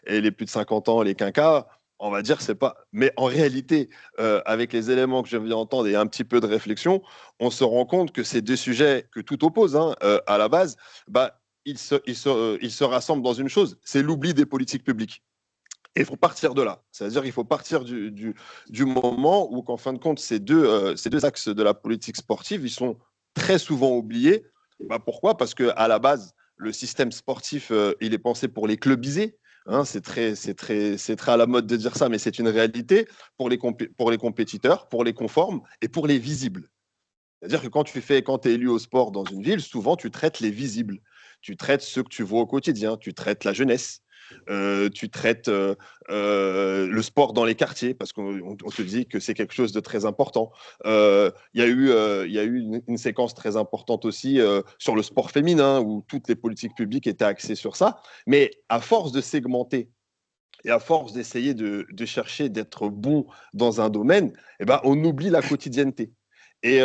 et les plus de 50 ans, les quinquas. On va dire c'est pas, mais en réalité, avec les éléments que je viens d'entendre et un petit peu de réflexion, on se rend compte que ces 2 sujets que tout oppose à la base, ils se rassemblent dans une chose, c'est l'oubli des politiques publiques. Et il faut partir de là, c'est-à-dire qu'il faut partir du moment où, qu'en fin de compte, ces deux axes de la politique sportive, ils sont très souvent oubliés. Pourquoi ? Parce qu'à la base, le système sportif, il est pensé pour les clubisés. C'est très à la mode de dire ça, mais c'est une réalité pour les compétiteurs, pour les conformes et pour les visibles. C'est-à-dire que quand tu es élu au sport dans une ville, souvent tu traites les visibles. Tu traites ceux que tu vois au quotidien, tu traites la jeunesse, tu traites le sport dans les quartiers parce qu'on te dit que c'est quelque chose de très important. Il y a eu une séquence très importante aussi sur le sport féminin où toutes les politiques publiques étaient axées sur ça. Mais à force de segmenter et à force d'essayer de chercher d'être bon dans un domaine, on oublie la quotidienneté. Et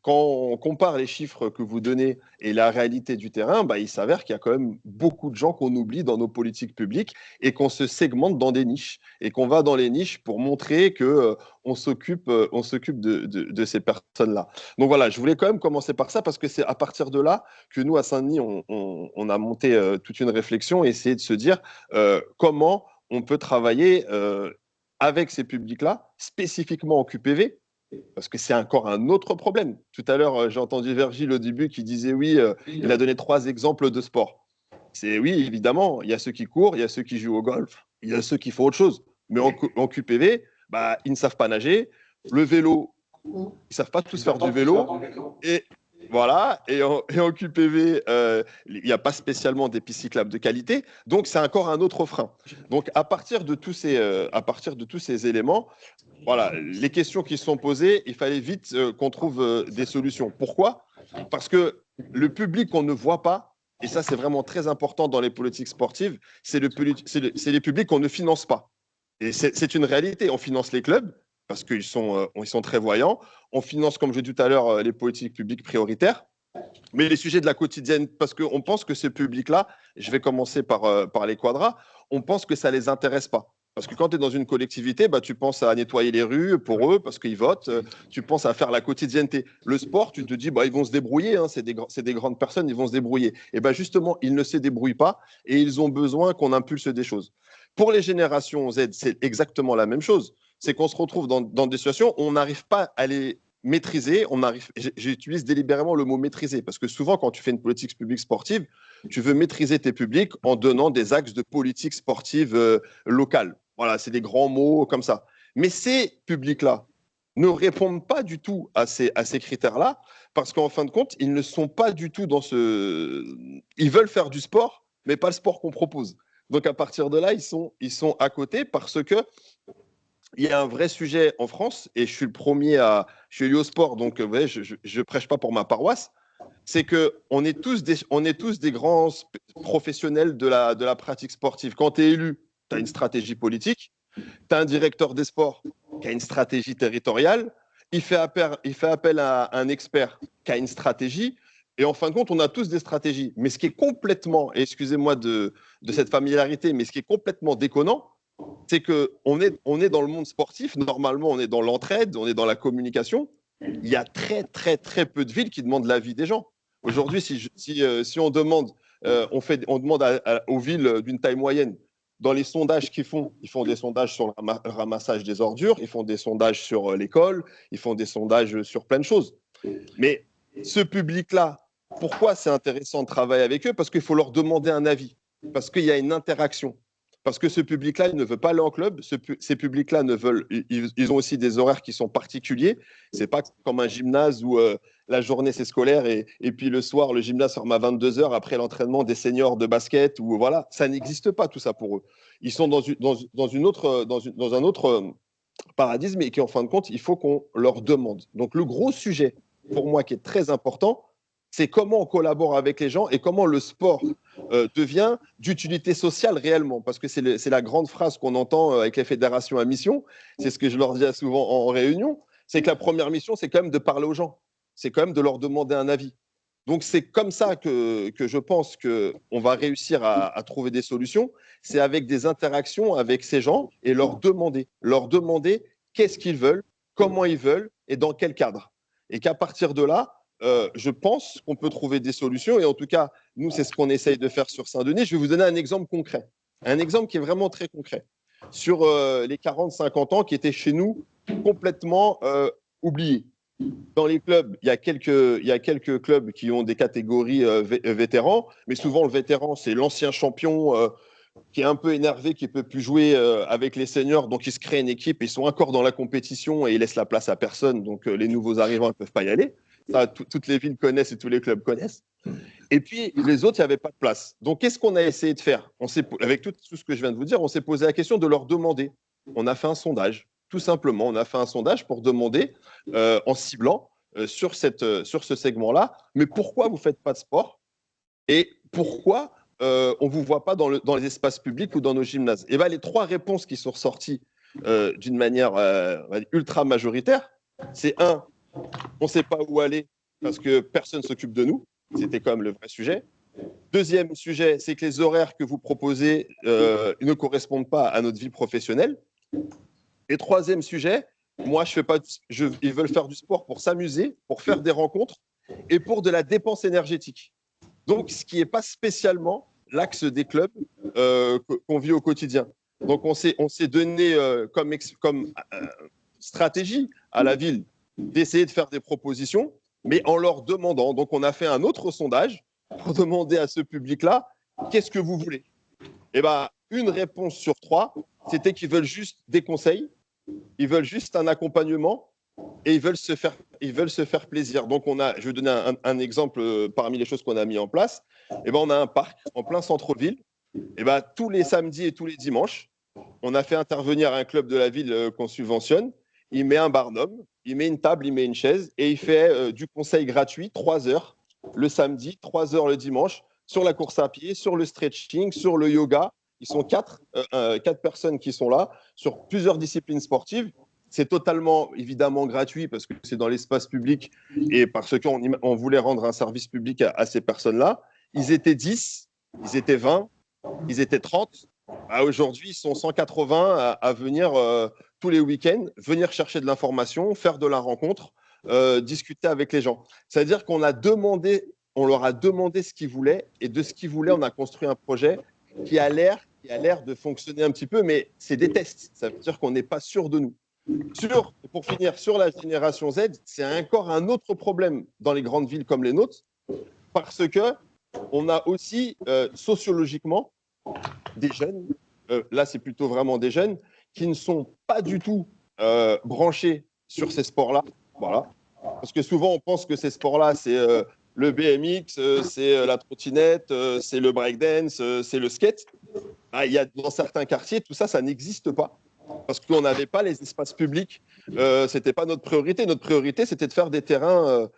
quand on compare les chiffres que vous donnez et la réalité du terrain, bah, il s'avère qu'il y a quand même beaucoup de gens qu'on oublie dans nos politiques publiques et qu'on se segmente dans des niches et qu'on va dans les niches pour montrer que on s'occupe de ces personnes-là. Donc voilà, je voulais quand même commencer par ça parce que c'est à partir de là que nous, à Saint-Denis, on a monté toute une réflexion et essayé de se dire comment on peut travailler avec ces publics-là, spécifiquement en QPV, parce que c'est encore un autre problème. Tout à l'heure, j'ai entendu Virgile au début qui disait oui, il a donné 3 exemples de sport. C'est oui, évidemment, il y a ceux qui courent, il y a ceux qui jouent au golf, il y a ceux qui font autre chose. Mais en QPV, bah, ils ne savent pas nager. Le vélo, ils ne savent pas tous faire du vélo. Et voilà, et en QPV, il n'y a pas spécialement des pistes cyclables de qualité. Donc, c'est encore un autre frein. Donc, à partir de tous ces éléments, voilà, les questions qui se sont posées, il fallait vite qu'on trouve des solutions. Pourquoi ? Parce que le public qu'on ne voit pas, et ça c'est vraiment très important dans les politiques sportives, c'est les publics qu'on ne finance pas. Et c'est une réalité. On finance les clubs parce qu'ils sont très voyants. On finance, comme je disais tout à l'heure, les politiques publiques prioritaires. Mais les sujets de la quotidienne, parce qu'on pense que ce public-là, je vais commencer par les quadras, on pense que ça ne les intéresse pas. Parce que quand tu es dans une collectivité, bah, tu penses à nettoyer les rues pour eux, parce qu'ils votent, tu penses à faire la quotidienneté. Le sport, tu te dis, bah, ils vont se débrouiller, hein, c'est des grandes personnes, ils vont se débrouiller. Et bah, justement, ils ne se débrouillent pas et ils ont besoin qu'on impulse des choses. Pour les générations Z, c'est exactement la même chose. C'est qu'on se retrouve dans des situations où on n'arrive pas à les maîtriser. J'utilise délibérément le mot maîtriser, parce que souvent, quand tu fais une politique publique sportive, tu veux maîtriser tes publics en donnant des axes de politique sportive locale. Voilà, c'est des grands mots comme ça. Mais ces publics-là ne répondent pas du tout à ces critères-là, parce qu'en fin de compte, ils ne sont pas du tout dans ce... Ils veulent faire du sport, mais pas le sport qu'on propose. Donc à partir de là, ils sont à côté parce que il y a un vrai sujet en France, et je suis le premier à... Je suis élu au sport, donc je ne prêche pas pour ma paroisse. C'est qu'on est tous des grands professionnels de la pratique sportive. Quand tu es élu, tu as une stratégie politique, tu as un directeur des sports qui a une stratégie territoriale, il fait appel à un expert qui a une stratégie, et en fin de compte, on a tous des stratégies. Mais ce qui est complètement, et excusez-moi de cette familiarité, mais ce qui est complètement déconnant, c'est qu'on est dans le monde sportif, normalement on est dans l'entraide, on est dans la communication. Il y a très très très peu de villes qui demandent l'avis des gens. Aujourd'hui, si on demande, on demande aux villes d'une taille moyenne, dans les sondages qu'ils font, ils font des sondages sur le ramassage des ordures, ils font des sondages sur l'école, ils font des sondages sur plein de choses. Mais ce public-là, pourquoi c'est intéressant de travailler avec eux ? Parce qu'il faut leur demander un avis, parce qu'il y a une interaction. Parce que ce public-là, il ne veut pas aller en club. Ces publics-là ils ont aussi des horaires qui sont particuliers. C'est pas comme un gymnase où la journée c'est scolaire et puis le soir le gymnase ferme à 22h après l'entraînement des seniors de basket ou voilà, ça n'existe pas tout ça pour eux. Ils sont dans un autre paradigme et qui en fin de compte, il faut qu'on leur demande. Donc le gros sujet pour moi qui est très important, c'est comment on collabore avec les gens et comment le sport devient d'utilité sociale réellement. Parce que c'est la grande phrase qu'on entend avec les fédérations à mission. C'est ce que je leur dis souvent en réunion. C'est que la première mission, c'est quand même de parler aux gens. C'est quand même de leur demander un avis. Donc, c'est comme ça que je pense qu'on va réussir à trouver des solutions. C'est avec des interactions avec ces gens et leur demander qu'est-ce qu'ils veulent, comment ils veulent et dans quel cadre. Et qu'à partir de là, je pense qu'on peut trouver des solutions. Et en tout cas, nous, c'est ce qu'on essaye de faire sur Saint-Denis. Je vais vous donner un exemple concret. Un exemple qui est vraiment très concret. Sur les 40-50 ans qui étaient chez nous complètement oubliés. Dans les clubs, il y a quelques clubs qui ont des catégories vétérans. Mais souvent, le vétéran, c'est l'ancien champion qui est un peu énervé, qui ne peut plus jouer avec les seniors. Donc, il se crée une équipe. Ils sont encore dans la compétition et ils laissent la place à personne. Donc, les nouveaux arrivants ne peuvent pas y aller. Ça, toutes les villes connaissent et tous les clubs connaissent. Et puis, les autres, il n'y avait pas de place. Donc, qu'est-ce qu'on a essayé de faire ? Avec tout ce que je viens de vous dire, on s'est posé la question de leur demander. On a fait un sondage, tout simplement. On a fait un sondage pour demander, en ciblant sur ce segment-là, mais pourquoi vous ne faites pas de sport ? Et pourquoi on ne vous voit pas dans les espaces publics ou dans nos gymnases ? Et bien, les 3 réponses qui sont ressorties d'une manière ultra majoritaire, c'est 1, On ne sait pas où aller parce que personne ne s'occupe de nous. C'était quand même le vrai sujet. Deuxième sujet, c'est que les horaires que vous proposez ne correspondent pas à notre vie professionnelle. Et troisième sujet, moi, ils veulent faire du sport pour s'amuser, pour faire des rencontres et pour de la dépense énergétique. Donc, ce qui n'est pas spécialement l'axe des clubs qu'on vit au quotidien. Donc, on s'est donné comme stratégie à la ville d'essayer de faire des propositions, mais en leur demandant. Donc, on a fait un autre sondage pour demander à ce public-là, qu'est-ce que vous voulez? Eh bien, une réponse sur 3, c'était qu'ils veulent juste des conseils, ils veulent juste un accompagnement et ils veulent se faire plaisir. Donc, je vais donner un exemple parmi les choses qu'on a mis en place. Eh ben, on a un parc en plein centre-ville. Eh ben, tous les samedis et tous les dimanches, on a fait intervenir un club de la ville qu'on subventionne. Il met un barnum, il met une table, il met une chaise et il fait du conseil gratuit, 3 heures le samedi, 3 heures le dimanche, sur la course à pied, sur le stretching, sur le yoga. Ils sont 4 personnes qui sont là, sur plusieurs disciplines sportives. C'est totalement, évidemment, gratuit parce que c'est dans l'espace public et parce qu'on voulait rendre un service public à ces personnes-là. Ils étaient 10, ils étaient 20, ils étaient 30. Aujourd'hui, ils sont 180 à venir tous les week-ends, venir chercher de l'information, faire de la rencontre, discuter avec les gens. C'est-à-dire qu'on leur a demandé ce qu'ils voulaient et de ce qu'ils voulaient, on a construit un projet qui a l'air de fonctionner un petit peu, mais c'est des tests. Ça veut dire qu'on n'est pas sûr de nous. Pour finir, sur la génération Z, c'est encore un autre problème dans les grandes villes comme les nôtres, parce qu'on a aussi sociologiquement des jeunes, là c'est plutôt vraiment des jeunes, qui ne sont pas du tout branchés sur ces sports-là. Voilà. Parce que souvent on pense que ces sports-là, c'est le BMX, c'est la trottinette, c'est le breakdance, c'est le skate. Il y a dans certains quartiers, tout ça, ça n'existe pas. Parce qu'on n'avait pas les espaces publics, c'était pas notre priorité. Notre priorité, c'était de faire des terrains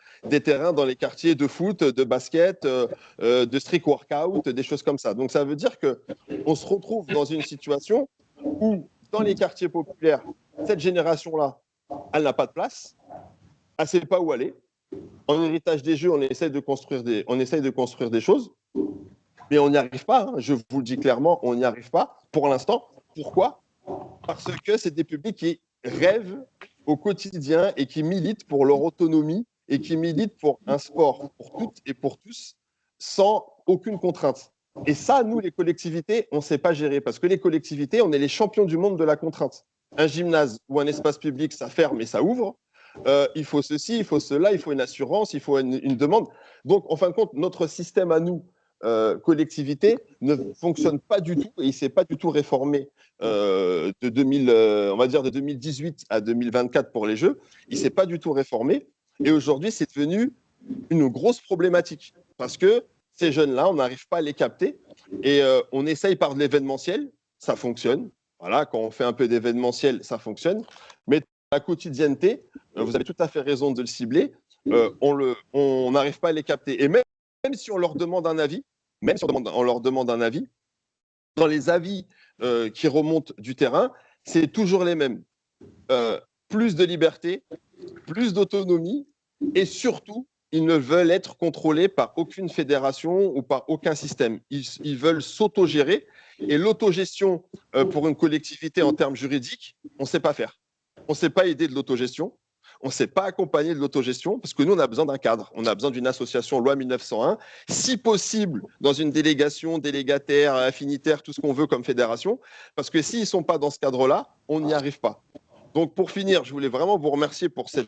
dans les quartiers de foot, de basket, de street workout, des choses comme ça. Donc ça veut dire qu'on se retrouve dans une situation où, dans les quartiers populaires, cette génération-là, elle n'a pas de place, elle ne sait pas où aller. En héritage des jeux, on essaye de construire des choses, mais on n'y arrive pas. Hein. Je vous le dis clairement, on n'y arrive pas pour l'instant. Pourquoi ? Parce que c'est des publics qui rêvent au quotidien et qui militent pour leur autonomie et qui militent pour un sport pour toutes et pour tous sans aucune contrainte. Et ça, nous, les collectivités, on ne sait pas gérer parce que les collectivités, on est les champions du monde de la contrainte. Un gymnase ou un espace public, ça ferme et ça ouvre. Il faut ceci, il faut cela, il faut une assurance, il faut une demande. Donc, en fin de compte, notre système à nous, collectivité, ne fonctionne pas du tout et il ne s'est pas du tout réformé on va dire de 2018 à 2024 pour les Jeux. Il ne s'est pas du tout réformé et aujourd'hui, c'est devenu une grosse problématique parce que ces jeunes-là, on n'arrive pas à les capter et on essaye par de l'événementiel, ça fonctionne. Voilà, quand on fait un peu d'événementiel, ça fonctionne. Mais la quotidienneté, vous avez tout à fait raison de le cibler, on n'arrive pas à les capter. Et même si on leur demande un avis, dans les avis qui remontent du terrain, c'est toujours les mêmes. Plus de liberté, plus d'autonomie et surtout, ils ne veulent être contrôlés par aucune fédération ou par aucun système. Ils veulent s'autogérer et l'autogestion pour une collectivité en termes juridiques, on ne sait pas faire. On ne sait pas aider de l'autogestion. On ne sait pas accompagner de l'autogestion parce que nous, on a besoin d'un cadre. On a besoin d'une association loi 1901, si possible dans une délégation, délégataire, affinitaire, tout ce qu'on veut comme fédération. Parce que s'ils ne sont pas dans ce cadre-là, on n'y arrive pas. Donc, pour finir, je voulais vraiment vous remercier pour ces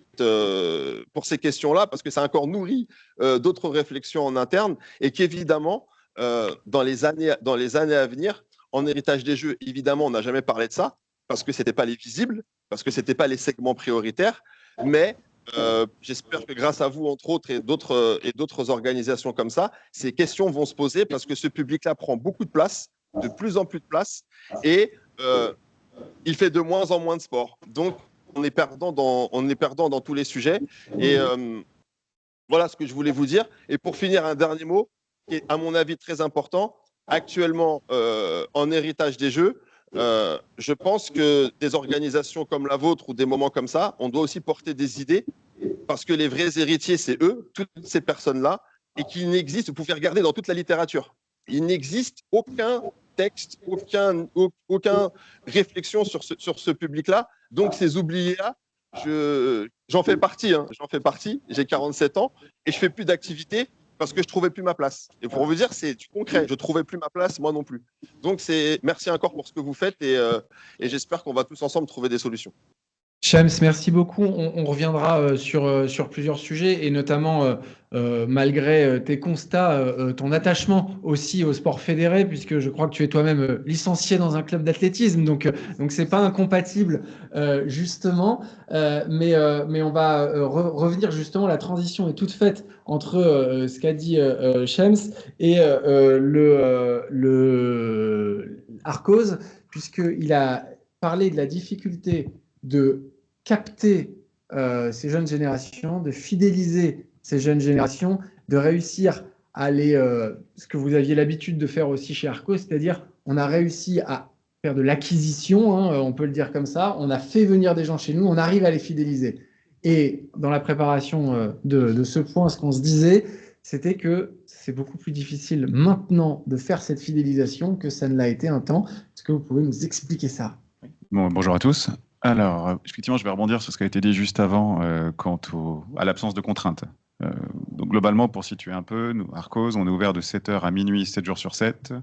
questions-là parce que ça a encore nourri d'autres réflexions en interne et qu'évidemment, dans les années à venir, en héritage des Jeux, évidemment, on n'a jamais parlé de ça parce que ce n'était pas les visibles, parce que ce n'était pas les segments prioritaires. Mais j'espère que grâce à vous, entre autres, et d'autres organisations comme ça, ces questions vont se poser parce que ce public-là prend beaucoup de place, de plus en plus de place, et il fait de moins en moins de sport. Donc, on est perdant dans tous les sujets. Et voilà ce que je voulais vous dire. Et pour finir, un dernier mot, qui est à mon avis très important. Actuellement, en héritage des Jeux, je pense que des organisations comme la vôtre ou des moments comme ça, on doit aussi porter des idées parce que les vrais héritiers, c'est eux, toutes ces personnes-là, et qu'il n'existe, vous pouvez regarder dans toute la littérature, il n'existe aucun texte, aucun réflexion sur ce public-là. Donc, ces oubliés-là, j'en fais partie, j'ai 47 ans et je fais plus d'activité parce que je trouvais plus ma place. Et pour vous dire, c'est du concret, je trouvais plus ma place, moi non plus. Donc, merci encore pour ce que vous faites et j'espère qu'on va tous ensemble trouver des solutions. Shams, merci beaucoup. On reviendra sur plusieurs sujets et notamment, malgré tes constats, ton attachement aussi au sport fédéré, puisque je crois que tu es toi-même licencié dans un club d'athlétisme, donc c'est pas incompatible justement. Mais on va revenir justement. La transition est toute faite entre ce qu'a dit Shams et le Arcos, puisqu'il a parlé de la difficulté de capter ces jeunes générations, de fidéliser ces jeunes générations, de réussir à ce que vous aviez l'habitude de faire aussi chez Arcos, c'est-à-dire on a réussi à faire de l'acquisition, on peut le dire comme ça, on a fait venir des gens chez nous, on arrive à les fidéliser. Et dans la préparation de ce point, ce qu'on se disait, c'était que c'est beaucoup plus difficile maintenant de faire cette fidélisation que ça ne l'a été un temps. Est-ce que vous pouvez nous expliquer ça ? Bon, bonjour à tous. Alors, effectivement, je vais rebondir sur ce qui a été dit juste avant quant à l'absence de contraintes. Donc, globalement, pour situer un peu, nous, Arcos, on est ouvert de 7h à minuit, 7 jours sur 7,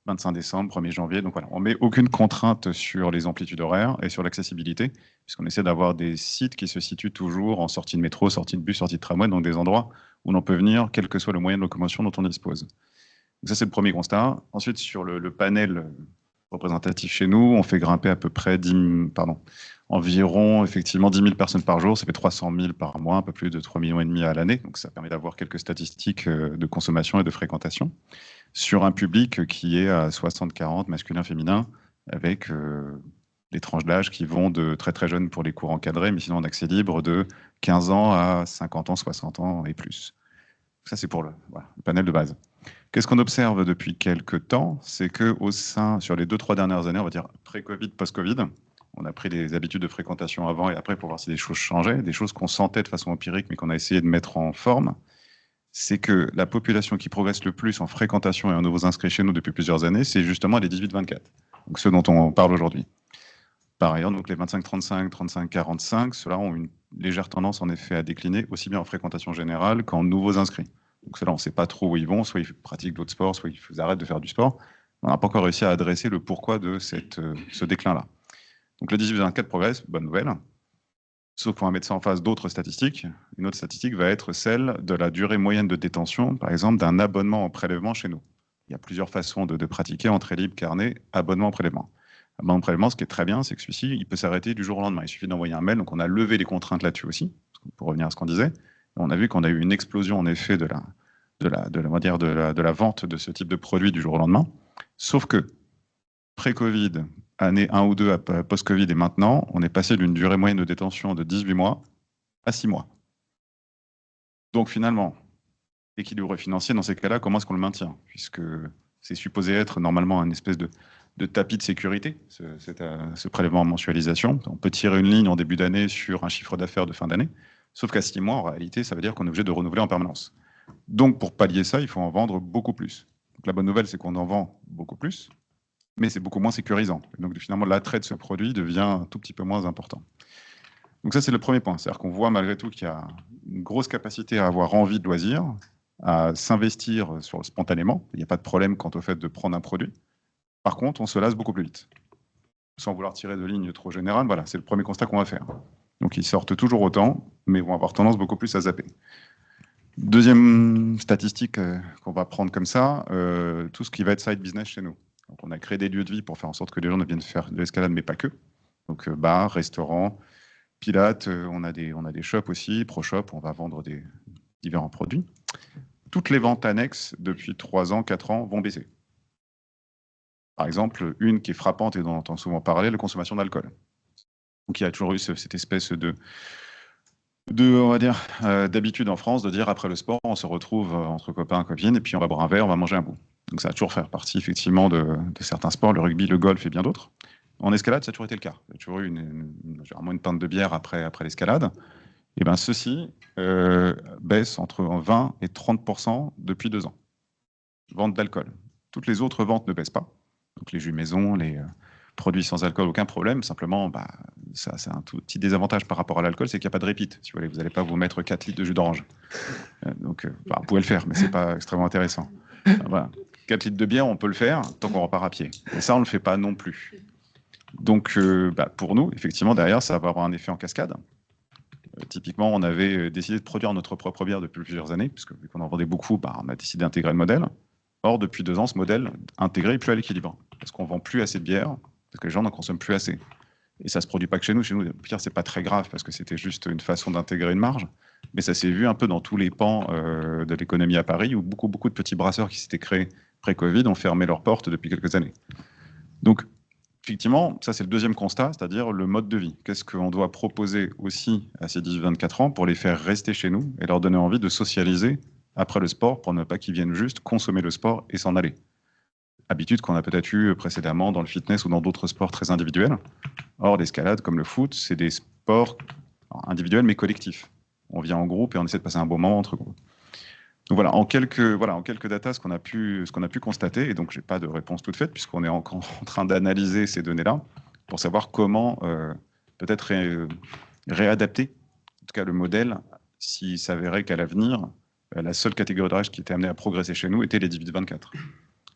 25 décembre, 1er janvier. Donc voilà, on ne met aucune contrainte sur les amplitudes horaires et sur l'accessibilité, puisqu'on essaie d'avoir des sites qui se situent toujours en sortie de métro, sortie de bus, sortie de tramway, donc des endroits où l'on peut venir, quel que soit le moyen de locomotion dont on dispose. Donc ça, c'est le premier constat. Ensuite, sur le panel représentatif chez nous, on fait grimper à peu près environ effectivement 10 000 personnes par jour, ça fait 300 000 par mois, un peu plus de 3,5 millions à l'année, donc ça permet d'avoir quelques statistiques de consommation et de fréquentation sur un public qui est à 60-40 masculin-féminin, avec des tranches d'âge qui vont de très très jeunes pour les cours encadrés, mais sinon en accès libre de 15 ans à 50 ans, 60 ans et plus. Ça c'est pour le panel de base. Qu'est-ce qu'on observe depuis quelques temps? C'est qu'au sein, sur les 2-3 dernières années, on va dire pré-Covid, post-Covid, on a pris des habitudes de fréquentation avant et après pour voir si des choses changeaient, des choses qu'on sentait de façon empirique mais qu'on a essayé de mettre en forme. C'est que la population qui progresse le plus en fréquentation et en nouveaux inscrits chez nous depuis plusieurs années, c'est justement les 18-24, donc ceux dont on parle aujourd'hui. Par ailleurs, donc les 25-35, 35-45, ceux-là ont une légère tendance en effet à décliner, aussi bien en fréquentation générale qu'en nouveaux inscrits. Donc ceux-là, on ne sait pas trop où ils vont, soit ils pratiquent d'autres sports, soit ils arrêtent de faire du sport. On n'a pas encore réussi à adresser le pourquoi de ce déclin-là. Donc le 18-24 progresse, bonne nouvelle. Sauf qu'on va mettre ça en face d'autres statistiques. Une autre statistique va être celle de la durée moyenne de détention, par exemple, d'un abonnement en prélèvement chez nous. Il y a plusieurs façons de pratiquer, entrée libre, carnet, abonnement en prélèvement. Abonnement en prélèvement, ce qui est très bien, c'est que celui-ci, il peut s'arrêter du jour au lendemain. Il suffit d'envoyer un mail, donc on a levé les contraintes là-dessus aussi, pour revenir à ce qu'on disait. On a vu qu'on a eu une explosion, en effet, de la vente de ce type de produit du jour au lendemain. Sauf que, pré-Covid, année 1 ou 2 post-Covid et maintenant, on est passé d'une durée moyenne de détention de 18 mois à 6 mois. Donc finalement, équilibre financier, dans ces cas-là, comment est-ce qu'on le maintient? Puisque c'est supposé être normalement une espèce de tapis de sécurité, ce prélèvement en mensualisation. On peut tirer une ligne en début d'année sur un chiffre d'affaires de fin d'année, sauf qu'à 6 mois, en réalité, ça veut dire qu'on est obligé de renouveler en permanence. Donc pour pallier ça, il faut en vendre beaucoup plus. Donc, la bonne nouvelle, c'est qu'on en vend beaucoup plus, mais c'est beaucoup moins sécurisant. Et donc finalement, l'attrait de ce produit devient un tout petit peu moins important. Donc ça, c'est le premier point. C'est-à-dire qu'on voit malgré tout qu'il y a une grosse capacité à avoir envie de loisir, à s'investir spontanément. Il n'y a pas de problème quant au fait de prendre un produit. Par contre, on se lasse beaucoup plus vite. Sans vouloir tirer de ligne trop générale, voilà, c'est le premier constat qu'on va faire. Donc ils sortent toujours autant, mais vont avoir tendance beaucoup plus à zapper. Deuxième statistique qu'on va prendre comme ça, tout ce qui va être side business chez nous. Donc on a créé des lieux de vie pour faire en sorte que les gens ne viennent faire de l'escalade, mais pas que. Donc bar, restaurant, pilates, on a des shops aussi, pro-shop, on va vendre des différents produits. Toutes les ventes annexes depuis 3 ans, 4 ans vont baisser. Par exemple, une qui est frappante et dont on entend souvent parler, la consommation d'alcool. Donc il y a toujours eu cette espèce on va dire, d'habitude en France de dire après le sport, on se retrouve entre copains, copines, et puis on va boire un verre, on va manger un bout. Donc ça va toujours faire partie effectivement de certains sports, le rugby, le golf et bien d'autres. En escalade, ça a toujours été le cas. Il y a toujours eu généralement une pinte de bière après l'escalade. Et bien, ceci baisse entre 20 et 30% depuis 2 ans. Vente d'alcool. Toutes les autres ventes ne baissent pas. Donc les jus maison, les produits sans alcool, aucun problème. Simplement, ça, c'est un tout petit désavantage par rapport à l'alcool, c'est qu'il n'y a pas de repeat. Si vous voulez, vous n'allez pas vous mettre 4 litres de jus d'orange. Vous pouvez le faire, mais ce n'est pas extrêmement intéressant. Voilà. 4 litres de bière, on peut le faire tant qu'on repart à pied. Et ça, on ne le fait pas non plus. Donc, pour nous, effectivement, derrière, ça va avoir un effet en cascade. Typiquement, on avait décidé de produire notre propre bière depuis plusieurs années, puisque vu qu'on en vendait beaucoup, on a décidé d'intégrer le modèle. Or, depuis 2 ans, ce modèle intégré n'est plus à l'équilibre, parce qu'on ne vend plus assez de bière, parce que les gens n'en consomment plus assez. Et ça ne se produit pas que chez nous. Chez nous, pire, ce n'est pas très grave, parce que c'était juste une façon d'intégrer une marge. Mais ça s'est vu un peu dans tous les pans de l'économie à Paris, où beaucoup de petits brasseurs qui s'étaient créés pré-Covid ont fermé leurs portes depuis quelques années. Donc, effectivement, ça c'est le deuxième constat, c'est-à-dire le mode de vie. Qu'est-ce qu'on doit proposer aussi à ces 18-24 ans pour les faire rester chez nous et leur donner envie de socialiser après le sport pour ne pas qu'ils viennent juste consommer le sport et s'en aller. Habitude qu'on a peut-être eu précédemment dans le fitness ou dans d'autres sports très individuels. Or, l'escalade comme le foot, c'est des sports individuels mais collectifs. On vient en groupe et on essaie de passer un bon moment entre groupes. Donc voilà, en quelques datas, ce qu'on a pu constater, et donc je n'ai pas de réponse toute faite, puisqu'on est encore en train d'analyser ces données-là, pour savoir comment peut-être réadapter, en tout cas le modèle, s'il s'avérait qu'à l'avenir, la seule catégorie d'âge qui était amenée à progresser chez nous était les 18-24.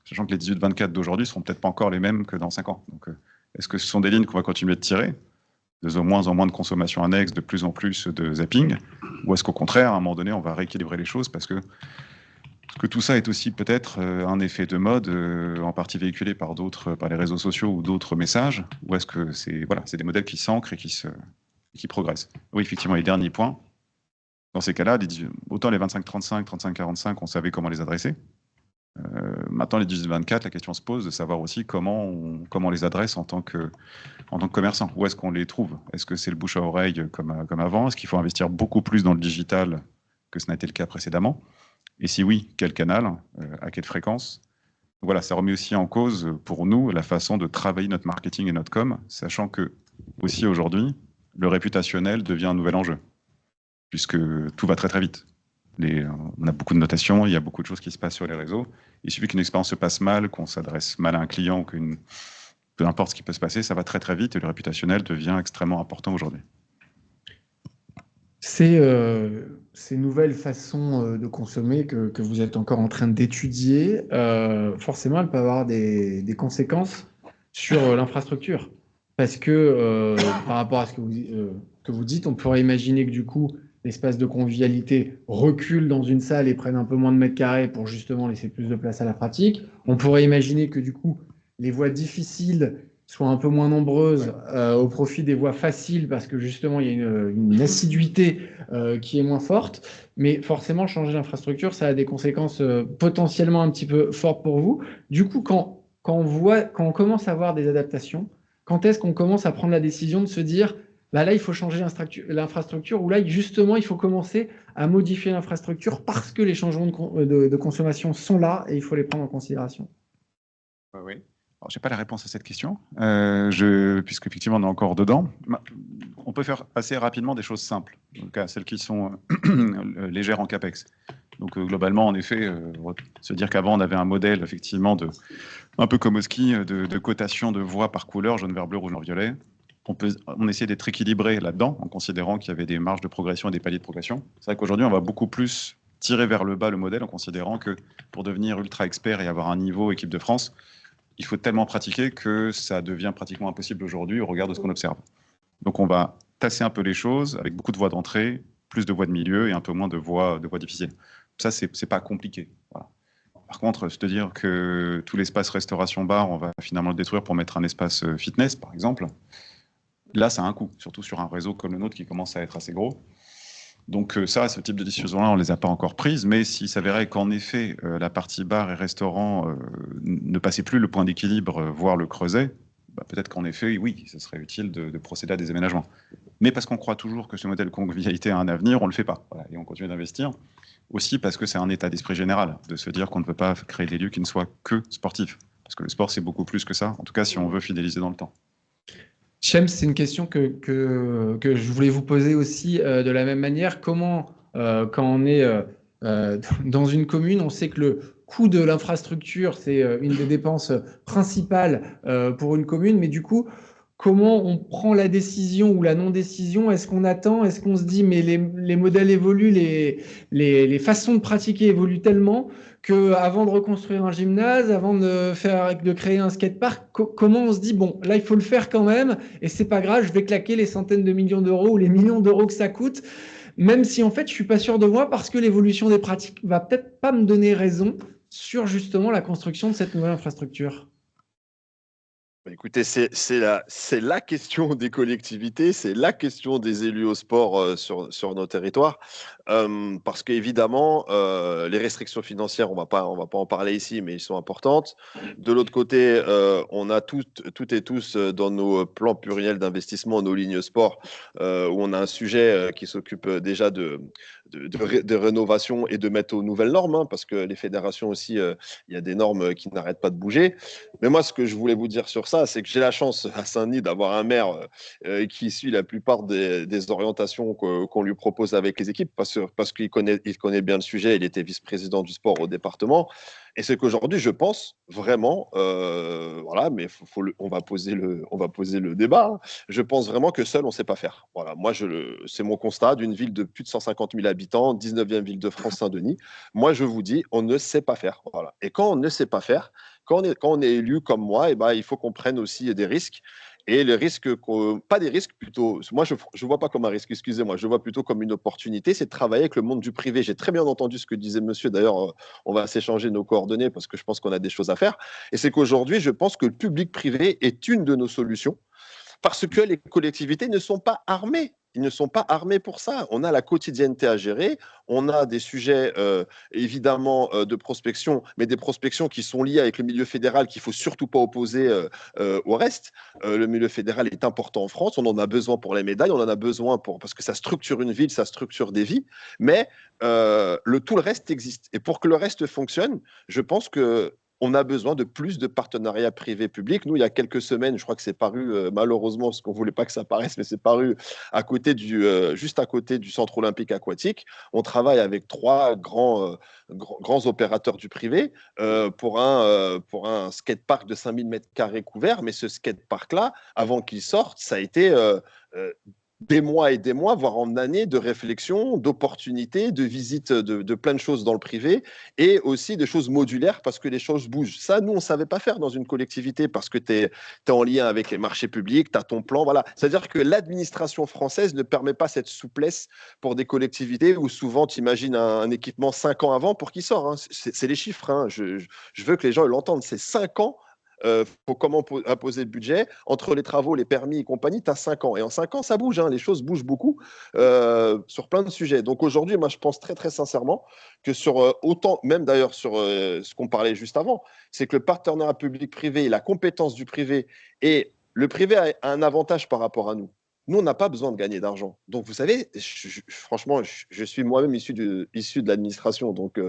Sachant que les 18-24 d'aujourd'hui ne seront peut-être pas encore les mêmes que dans 5 ans. Donc est-ce que ce sont des lignes qu'on va continuer de tirer, de moins en moins de consommation annexe, de plus en plus de zapping, ou est-ce qu'au contraire, à un moment donné, on va rééquilibrer les choses parce que tout ça est aussi peut-être un effet de mode, en partie véhiculé par les réseaux sociaux ou d'autres messages, ou est-ce que c'est des modèles qui s'ancrent et qui progressent. Oui, effectivement, et dernier point, dans ces cas-là, autant les 25-35, 35-45, on savait comment les adresser. Maintenant, les 18-24, la question se pose de savoir aussi comment on les adresse en tant que commerçant. Où est-ce qu'on les trouve? Est-ce que c'est le bouche à oreille comme avant? Est-ce qu'il faut investir beaucoup plus dans le digital que ce n'a été le cas précédemment? Et si oui, quel canal? À quelle fréquence? Voilà, ça remet aussi en cause pour nous la façon de travailler notre marketing et notre com, sachant que aussi aujourd'hui, le réputationnel devient un nouvel enjeu, puisque tout va très très vite. On a beaucoup de notations, il y a beaucoup de choses qui se passent sur les réseaux. Il suffit qu'une expérience se passe mal, qu'on s'adresse mal à un client, peu importe ce qui peut se passer, ça va très très vite et le réputationnel devient extrêmement important aujourd'hui. Ces nouvelles façons de consommer que vous êtes encore en train d'étudier, forcément, elles peuvent avoir des conséquences sur l'infrastructure. Parce que par rapport à ce que vous dites, on pourrait imaginer que du coup, l'espace de convivialité recule dans une salle et prenne un peu moins de mètres carrés pour justement laisser plus de place à la pratique. On pourrait imaginer que du coup, les voies difficiles soient un peu moins nombreuses au profit des voies faciles parce que justement, il y a une assiduité qui est moins forte. Mais forcément, changer l'infrastructure, ça a des conséquences potentiellement un petit peu fortes pour vous. Du coup, quand on commence à voir des adaptations, quand est-ce qu'on commence à prendre la décision de se dire là, il faut changer l'infrastructure, ou là, justement, il faut commencer à modifier l'infrastructure parce que les changements de consommation sont là et il faut les prendre en considération? Oui. Alors, je n'ai pas la réponse à cette question, puisqu'effectivement, on est encore dedans. On peut faire assez rapidement des choses simples, donc celles qui sont légères en CAPEX. Donc, globalement, en effet, se dire qu'avant, on avait un modèle, effectivement, un peu comme au ski, de cotation de voies par couleur, jaune, vert, bleu, rouge, noir, violet. On essaie d'être équilibré là-dedans, en considérant qu'il y avait des marges de progression et des paliers de progression. C'est vrai qu'aujourd'hui, on va beaucoup plus tirer vers le bas le modèle, en considérant que pour devenir ultra expert et avoir un niveau équipe de France, il faut tellement pratiquer que ça devient pratiquement impossible aujourd'hui au regard de ce qu'on observe. Donc on va tasser un peu les choses avec beaucoup de voies d'entrée, plus de voies de milieu et un peu moins de voies difficiles. Ça, c'est pas compliqué. Voilà. Par contre, se dire que tout l'espace restauration-bar, on va finalement le détruire pour mettre un espace fitness, par exemple, là, ça a un coût, surtout sur un réseau comme le nôtre qui commence à être assez gros. Donc ça, ce type de décisions-là, on ne les a pas encore prises, mais s'il s'avérait qu'en effet, la partie bar et restaurant ne passait plus le point d'équilibre, voire le creusait, peut-être qu'en effet, oui, ce serait utile de procéder à des aménagements. Mais parce qu'on croit toujours que ce modèle convivialité a un avenir, on ne le fait pas. Voilà, et on continue d'investir. Aussi parce que c'est un état d'esprit général, de se dire qu'on ne peut pas créer des lieux qui ne soient que sportifs. Parce que le sport, c'est beaucoup plus que ça, en tout cas si on veut fidéliser dans le temps. Shems, c'est une question que je voulais vous poser aussi de la même manière. Comment, quand on est dans une commune, on sait que le coût de l'infrastructure, c'est une des dépenses principales pour une commune, mais du coup, comment on prend la décision ou la non-décision? Est-ce qu'on attend? Est-ce qu'on se dit, mais les modèles évoluent, les façons de pratiquer évoluent tellement qu'avant de reconstruire un gymnase, avant de créer un skatepark, comment on se dit, bon, là, il faut le faire quand même, et c'est pas grave, je vais claquer les centaines de millions d'euros ou les millions d'euros que ça coûte, même si en fait, je suis pas sûr de moi parce que l'évolution des pratiques va peut-être pas me donner raison sur justement la construction de cette nouvelle infrastructure. Bah, écoutez, c'est la question des collectivités, c'est la question des élus au sport sur nos territoires. Parce qu'évidemment, les restrictions financières, on va pas en parler ici, mais ils sont importantes. De l'autre côté, on a toutes et tous dans nos plans pluriels d'investissement, nos lignes sport, où on a un sujet qui s'occupe déjà de rénovation et de mettre aux nouvelles normes, hein, parce que les fédérations aussi, il y a des normes qui n'arrêtent pas de bouger. Mais moi, ce que je voulais vous dire sur ça, c'est que j'ai la chance à Saint-Denis d'avoir un maire qui suit la plupart des orientations qu'on lui propose avec les équipes, parce qu'il connaît bien le sujet. Il était vice-président du sport au département. Et c'est qu'aujourd'hui, je pense vraiment, voilà, mais on va poser le débat, hein. Je pense vraiment que seul, on ne sait pas faire. Voilà, moi, c'est mon constat d'une ville de plus de 150 000 habitants, 19e ville de France, Saint-Denis. Moi, je vous dis, on ne sait pas faire. Voilà. Et quand on ne sait pas faire, quand on est élu comme moi, ben, il faut qu'on prenne aussi des risques. Et les risques, pas des risques plutôt, moi je ne vois pas comme un risque, excusez-moi, je vois plutôt comme une opportunité, c'est de travailler avec le monde du privé. J'ai très bien entendu ce que disait monsieur, d'ailleurs, on va s'échanger nos coordonnées parce que je pense qu'on a des choses à faire. Et c'est qu'aujourd'hui, je pense que le public-privé est une de nos solutions parce que les collectivités ne sont pas armées. Ils ne sont pas armés pour ça. On a la quotidienneté à gérer, on a des sujets évidemment de prospection, mais des prospections qui sont liées avec le milieu fédéral qu'il ne faut surtout pas opposer au reste. Le milieu fédéral est important en France, on en a besoin pour les médailles, on en a besoin parce que ça structure une ville, ça structure des vies, mais tout le reste existe. Et pour que le reste fonctionne, je pense que on a besoin de plus de partenariats privés-publics. Nous, il y a quelques semaines, je crois que c'est paru, malheureusement, parce qu'on ne voulait pas que ça paraisse, mais c'est paru juste à côté du centre olympique aquatique. On travaille avec 3 grands opérateurs du privé pour un skatepark de 5000 m² couvert. Mais ce skatepark-là, avant qu'il sorte, ça a été des mois et des mois, voire en années de réflexion, d'opportunités, de visites de plein de choses dans le privé et aussi des choses modulaires parce que les choses bougent. Ça, nous, on ne savait pas faire dans une collectivité parce que tu es en lien avec les marchés publics, tu as ton plan. Voilà. C'est-à-dire que l'administration française ne permet pas cette souplesse pour des collectivités où souvent tu imagines un équipement 5 ans avant pour qu'il sorte. Hein. C'est les chiffres. Hein. Je veux que les gens l'entendent. C'est 5 ans. Faut comment imposer le budget entre les travaux, les permis et compagnie, tu as 5 ans. Et en 5 ans, ça bouge, hein, les choses bougent beaucoup sur plein de sujets. Donc aujourd'hui, moi, je pense très, très sincèrement que sur autant, même d'ailleurs sur ce qu'on parlait juste avant, c'est que le partenariat public-privé et la compétence du privé, et le privé a un avantage par rapport à nous. Nous, on n'a pas besoin de gagner d'argent. Donc, vous savez, franchement, je suis moi-même issu de l'administration. Donc,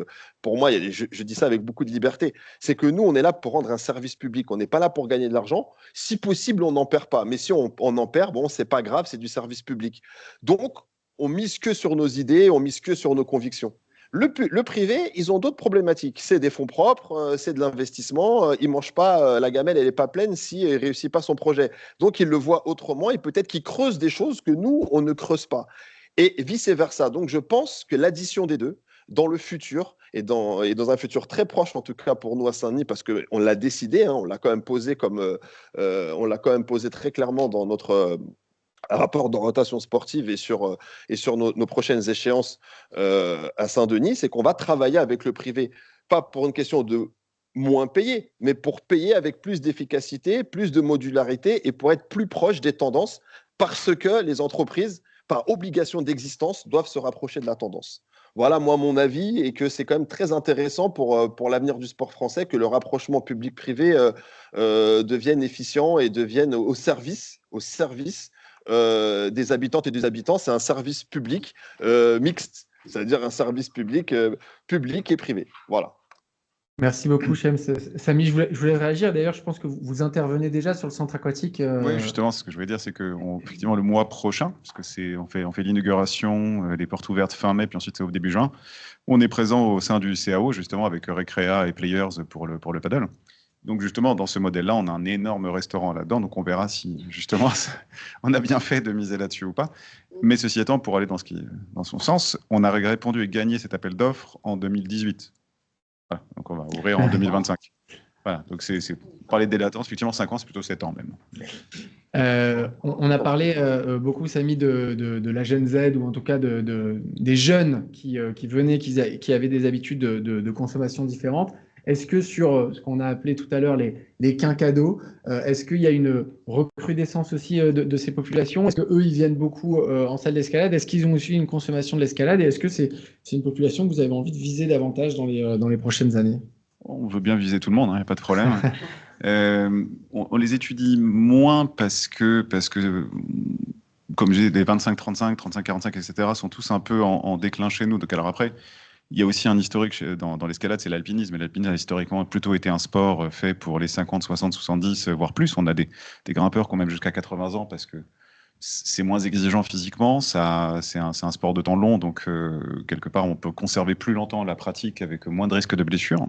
pour moi, je dis ça avec beaucoup de liberté. C'est que nous, on est là pour rendre un service public. On n'est pas là pour gagner de l'argent. Si possible, on n'en perd pas. Mais si on en perd, bon, c'est pas grave, c'est du service public. Donc, on mise que sur nos idées, on mise que sur nos convictions. Le privé, ils ont d'autres problématiques. C'est des fonds propres, c'est de l'investissement. Ils ne mangent pas, la gamelle, elle n'est pas pleine s'il ne réussit pas son projet. Donc, ils le voient autrement et peut-être qu'ils creusent des choses que nous, on ne creuse pas. Et vice-versa. Donc, je pense que l'addition des deux, dans le futur, et dans un futur très proche, en tout cas pour nous à Saint-Denis, parce qu'on l'a décidé, hein, on l'a quand même posé très clairement dans notre rapport d'orientation sportive et sur nos prochaines échéances à Saint-Denis, c'est qu'on va travailler avec le privé, pas pour une question de moins payer, mais pour payer avec plus d'efficacité, plus de modularité et pour être plus proche des tendances, parce que les entreprises, par obligation d'existence, doivent se rapprocher de la tendance. Voilà, moi, mon avis, et que c'est quand même très intéressant pour l'avenir du sport français que le rapprochement public-privé devienne efficient et devienne au service des habitantes et des habitants. C'est un service public mixte, c'est-à-dire un service public et privé. Voilà. Merci beaucoup, Shems. Samy, je voulais réagir. D'ailleurs, je pense que vous intervenez déjà sur le centre aquatique. Oui, justement, ce que je voulais dire, c'est que effectivement, le mois prochain, parce que on fait l'inauguration, les portes ouvertes fin mai, puis ensuite c'est au début juin, on est présent au sein du CAO, justement, avec Recrea et Players pour le paddle. Donc justement, dans ce modèle-là, on a un énorme restaurant là-dedans, donc on verra si justement on a bien fait de miser là-dessus ou pas. Mais ceci étant, pour aller dans son sens, on a répondu et gagné cet appel d'offres en 2018. Voilà, donc on va ouvrir en 2025. Voilà, donc c'est parler de latence, effectivement 5 ans, c'est plutôt 7 ans même. On a parlé beaucoup, Samy, de la Gen Z, ou en tout cas des jeunes qui venaient, qui avaient des habitudes de consommation différentes. Est-ce que sur ce qu'on a appelé tout à l'heure les quinquados, est-ce qu'il y a une recrudescence aussi de ces populations? Est-ce qu'eux, ils viennent beaucoup en salle d'escalade? Est-ce qu'ils ont aussi une consommation de l'escalade? Et est-ce que c'est une population que vous avez envie de viser davantage dans les prochaines années? On veut bien viser tout le monde, il n'y a pas de problème. On les étudie moins parce que comme j'ai des 25-35, 35-45, etc., sont tous un peu en déclin chez nous. Donc alors après, il y a aussi un historique dans l'escalade, c'est l'alpinisme. Et l'alpinisme a historiquement plutôt été un sport fait pour les 50, 60, 70, voire plus. On a des grimpeurs qui ont même jusqu'à 80 ans parce que c'est moins exigeant physiquement. C'est un sport de temps long, donc quelque part, on peut conserver plus longtemps la pratique avec moins de risques de blessures.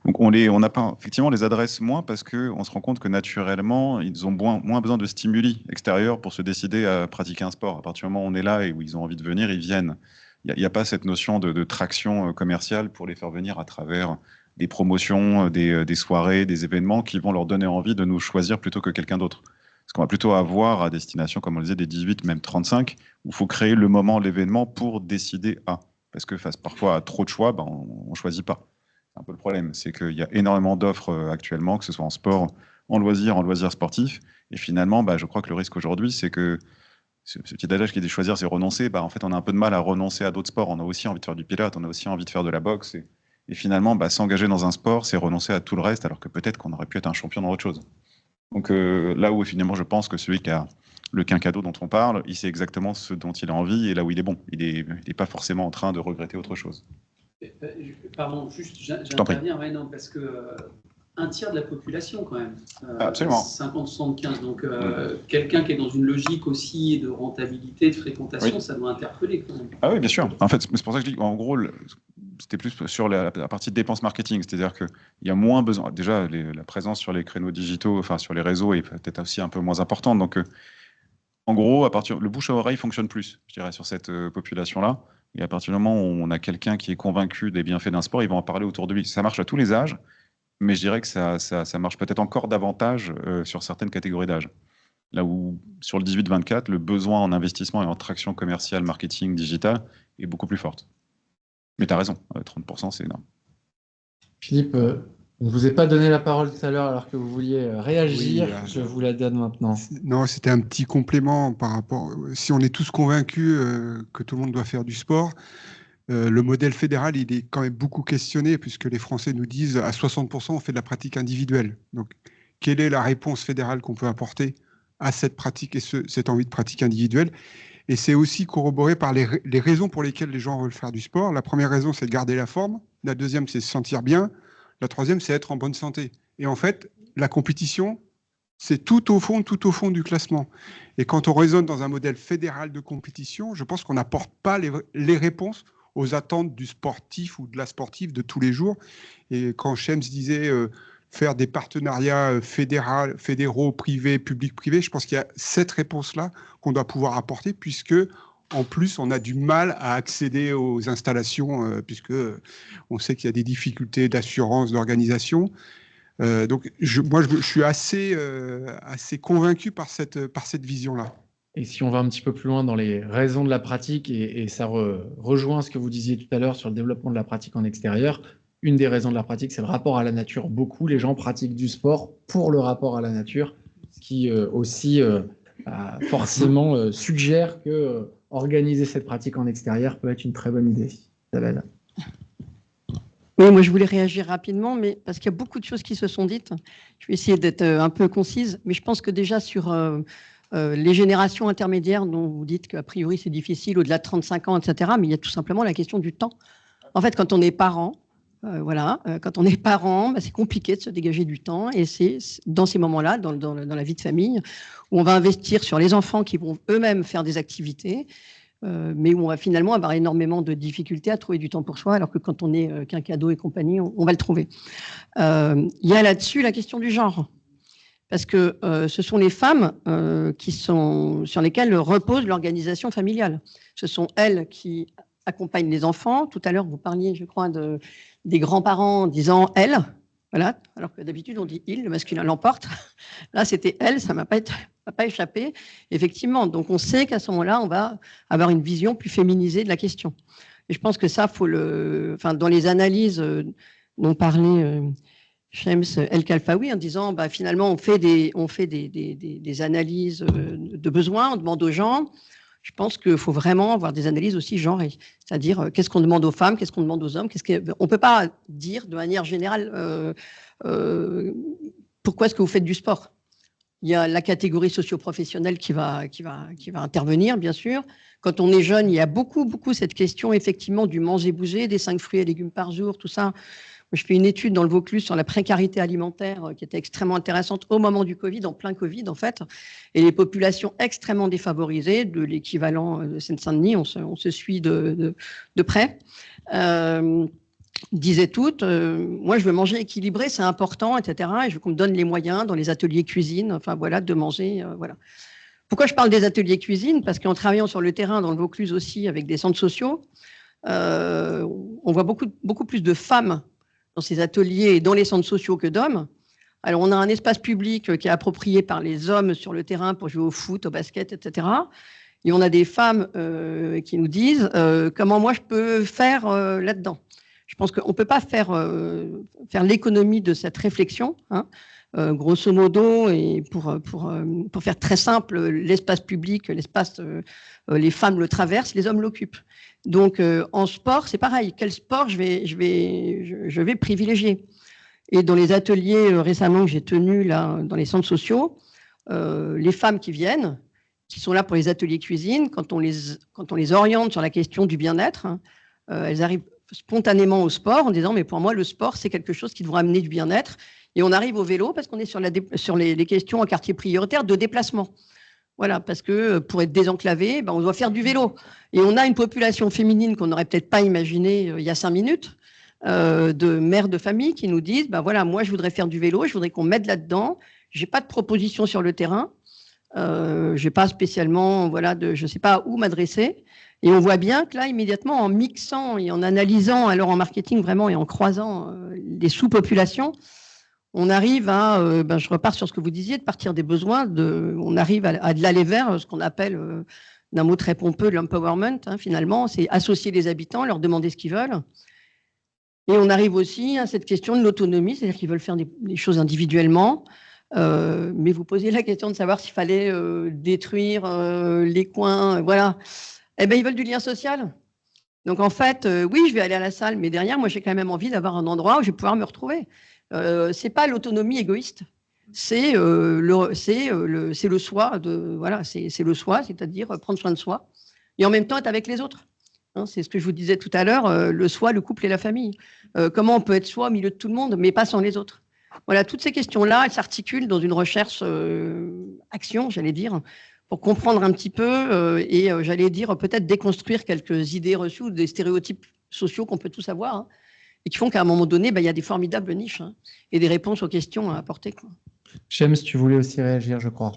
Donc on n'a pas, effectivement, les adresse moins parce qu'on se rend compte que naturellement, ils ont moins besoin de stimuli extérieurs pour se décider à pratiquer un sport. À partir du moment où on est là et où ils ont envie de venir, ils viennent. Il n'y a pas cette notion de traction commerciale pour les faire venir à travers des promotions, des soirées, des événements qui vont leur donner envie de nous choisir plutôt que quelqu'un d'autre. Parce qu'on va plutôt avoir à destination, comme on le disait, des 18, même 35, où il faut créer le moment, l'événement pour décider à. Parce que face parfois à trop de choix, on ne choisit pas. C'est un peu le problème. C'est qu'il y a énormément d'offres actuellement, que ce soit en sport, en loisirs sportifs. Et finalement, je crois que le risque aujourd'hui, c'est que ce petit adage qui est de choisir, c'est renoncer. En fait, on a un peu de mal à renoncer à d'autres sports. On a aussi envie de faire du pilates, on a aussi envie de faire de la boxe. Et finalement, s'engager dans un sport, c'est renoncer à tout le reste, alors que peut-être qu'on aurait pu être un champion dans autre chose. Donc là où finalement, je pense que celui qui a le quinquado dont on parle, il sait exactement ce dont il a envie et là où il est bon. Il n'est pas forcément en train de regretter autre chose. Pardon, juste, j'interviens, non, parce que un tiers de la population quand même. Absolument. 50-75. Donc quelqu'un qui est dans une logique aussi de rentabilité, de fréquentation, oui. Ça doit interpeller quand même. Ah oui, bien sûr. En fait, c'est pour ça que je dis qu'en gros, c'était plus sur la partie de dépenses marketing. C'est-à-dire qu'il y a moins besoin. Déjà, la présence sur les créneaux digitaux, enfin sur les réseaux, est peut-être aussi un peu moins importante. Donc, en gros, le bouche à oreille fonctionne plus, je dirais, sur cette population-là. Et à partir du moment où on a quelqu'un qui est convaincu des bienfaits d'un sport, il va en parler autour de lui. Ça marche à tous les âges. Mais je dirais que ça marche peut-être encore davantage sur certaines catégories d'âge. Là où, sur le 18-24, le besoin en investissement et en traction commerciale, marketing, digital est beaucoup plus forte. Mais tu as raison, 30%, c'est énorme. Philippe, je ne vous ai pas donné la parole tout à l'heure alors que vous vouliez réagir. Oui, je vous la donne maintenant. Non, c'était un petit complément par rapport... Si on est tous convaincus que tout le monde doit faire du sport... le modèle fédéral, il est quand même beaucoup questionné puisque les Français nous disent à 60% on fait de la pratique individuelle. Donc, quelle est la réponse fédérale qu'on peut apporter à cette pratique et cette envie de pratique individuelle? Et c'est aussi corroboré par les raisons pour lesquelles les gens veulent faire du sport. La première raison, c'est de garder la forme. La deuxième, c'est se sentir bien. La troisième, c'est être en bonne santé. Et en fait, la compétition, c'est tout au fond du classement. Et quand on raisonne dans un modèle fédéral de compétition, je pense qu'on n'apporte pas les réponses aux attentes du sportif ou de la sportive de tous les jours. Et quand Shems disait faire des partenariats fédéraux, privés, publics-privés, je pense qu'il y a cette réponse-là qu'on doit pouvoir apporter, puisque en plus, on a du mal à accéder aux installations, puisque on sait qu'il y a des difficultés d'assurance, d'organisation. Donc, moi, je suis assez convaincu par cette vision-là. Et si on va un petit peu plus loin dans les raisons de la pratique, et ça rejoint ce que vous disiez tout à l'heure sur le développement de la pratique en extérieur, une des raisons de la pratique, c'est le rapport à la nature. Beaucoup, les gens pratiquent du sport pour le rapport à la nature, ce qui aussi forcément suggère que organiser cette pratique en extérieur peut être une très bonne idée. Isabelle. Oui, moi je voulais réagir rapidement, mais parce qu'il y a beaucoup de choses qui se sont dites. Je vais essayer d'être un peu concise, mais je pense que déjà sur... les générations intermédiaires dont vous dites qu'a priori c'est difficile au-delà de 35 ans, etc. Mais il y a tout simplement la question du temps. En fait, quand on est parent, Voilà, quand on est parent, c'est compliqué de se dégager du temps et c'est dans ces moments-là, dans la vie de famille, où on va investir sur les enfants qui vont eux-mêmes faire des activités, mais où on va finalement avoir énormément de difficultés à trouver du temps pour soi, alors que quand on est qu'un cadeau et compagnie, on va le trouver. Il y a là-dessus la question du genre, parce que ce sont les femmes sur lesquelles repose l'organisation familiale. Ce sont elles qui accompagnent les enfants. Tout à l'heure, vous parliez, je crois, des grands-parents disant « elle », voilà, alors que d'habitude, on dit « il », le masculin l'emporte. Là, c'était « elle », ça ne m'a pas échappé. Effectivement, donc on sait qu'à ce moment-là, on va avoir une vision plus féminisée de la question. Et je pense que ça, dans les analyses dont parlait Shems El-Khalfaoui, en disant finalement, on fait des analyses de besoins, on demande aux gens. Je pense qu'il faut vraiment avoir des analyses aussi genrées, c'est-à-dire qu'est-ce qu'on demande aux femmes, qu'est-ce qu'on demande aux hommes. On ne peut pas dire de manière générale pourquoi est-ce que vous faites du sport. Il y a la catégorie socio-professionnelle qui va intervenir, bien sûr. Quand on est jeune, il y a beaucoup cette question effectivement du manger-bouger, des 5 fruits et légumes par jour, tout ça. Je fais une étude dans le Vaucluse sur la précarité alimentaire qui était extrêmement intéressante au moment du Covid, en plein Covid en fait, et les populations extrêmement défavorisées, de l'équivalent de Seine-Saint-Denis, on se suit de près, disaient toutes, moi je veux manger équilibré, c'est important, etc. Et je veux qu'on me donne les moyens dans les ateliers cuisine, enfin voilà, de manger, voilà. Pourquoi je parle des ateliers cuisine? Parce qu'en travaillant sur le terrain, dans le Vaucluse aussi, avec des centres sociaux, on voit beaucoup plus de femmes dans ces ateliers et dans les centres sociaux que d'hommes. Alors, on a un espace public qui est approprié par les hommes sur le terrain pour jouer au foot, au basket, etc. Et on a des femmes qui nous disent comment moi je peux faire là-dedans. Je pense qu'on ne peut pas faire l'économie de cette réflexion, hein. Grosso modo, et pour faire très simple, l'espace public, l'espace, les femmes le traversent, les hommes l'occupent. Donc, en sport, c'est pareil. Quel sport je vais privilégier? Et dans les ateliers récemment que j'ai tenus là, dans les centres sociaux, les femmes qui viennent, qui sont là pour les ateliers cuisine, quand on les oriente sur la question du bien-être, hein, elles arrivent spontanément au sport en disant « mais pour moi, le sport, c'est quelque chose qui devrait amener du bien-être ». Et on arrive au vélo parce qu'on est sur les questions en quartier prioritaire de déplacement. Voilà, parce que pour être désenclavé, on doit faire du vélo. Et on a une population féminine qu'on n'aurait peut-être pas imaginée il y a 5 minutes, de mères de famille qui nous disent voilà, moi je voudrais faire du vélo, je voudrais qu'on m'aide là-dedans, j'ai pas de proposition sur le terrain, j'ai pas spécialement, je sais pas où m'adresser. Et on voit bien que là, immédiatement, en mixant et en analysant, alors en marketing vraiment, et en croisant les sous-populations, on arrive à, je repars sur ce que vous disiez, de partir des besoins, on arrive à de l'aller vers ce qu'on appelle, d'un mot très pompeux, l'empowerment, hein, finalement, c'est associer les habitants, leur demander ce qu'ils veulent. Et on arrive aussi à cette question de l'autonomie, c'est-à-dire qu'ils veulent faire des choses individuellement, mais vous posez la question de savoir s'il fallait détruire les coins, voilà. Eh bien, ils veulent du lien social. Donc, en fait, oui, je vais aller à la salle, mais derrière, moi, j'ai quand même envie d'avoir un endroit où je vais pouvoir me retrouver. C'est pas l'autonomie égoïste, c'est le soi, c'est le soi, c'est-à-dire prendre soin de soi et en même temps être avec les autres. Hein, c'est ce que je vous disais tout à l'heure, le soi, le couple et la famille. Comment on peut être soi au milieu de tout le monde, mais pas sans les autres. Voilà, toutes ces questions-là, elles s'articulent dans une recherche action, j'allais dire, pour comprendre un petit peu et j'allais dire peut-être déconstruire quelques idées reçues ou des stéréotypes sociaux qu'on peut tous avoir. Hein, et qui font qu'à un moment donné, il y a des formidables niches hein, et des réponses aux questions à apporter. Shems, tu voulais aussi réagir, je crois.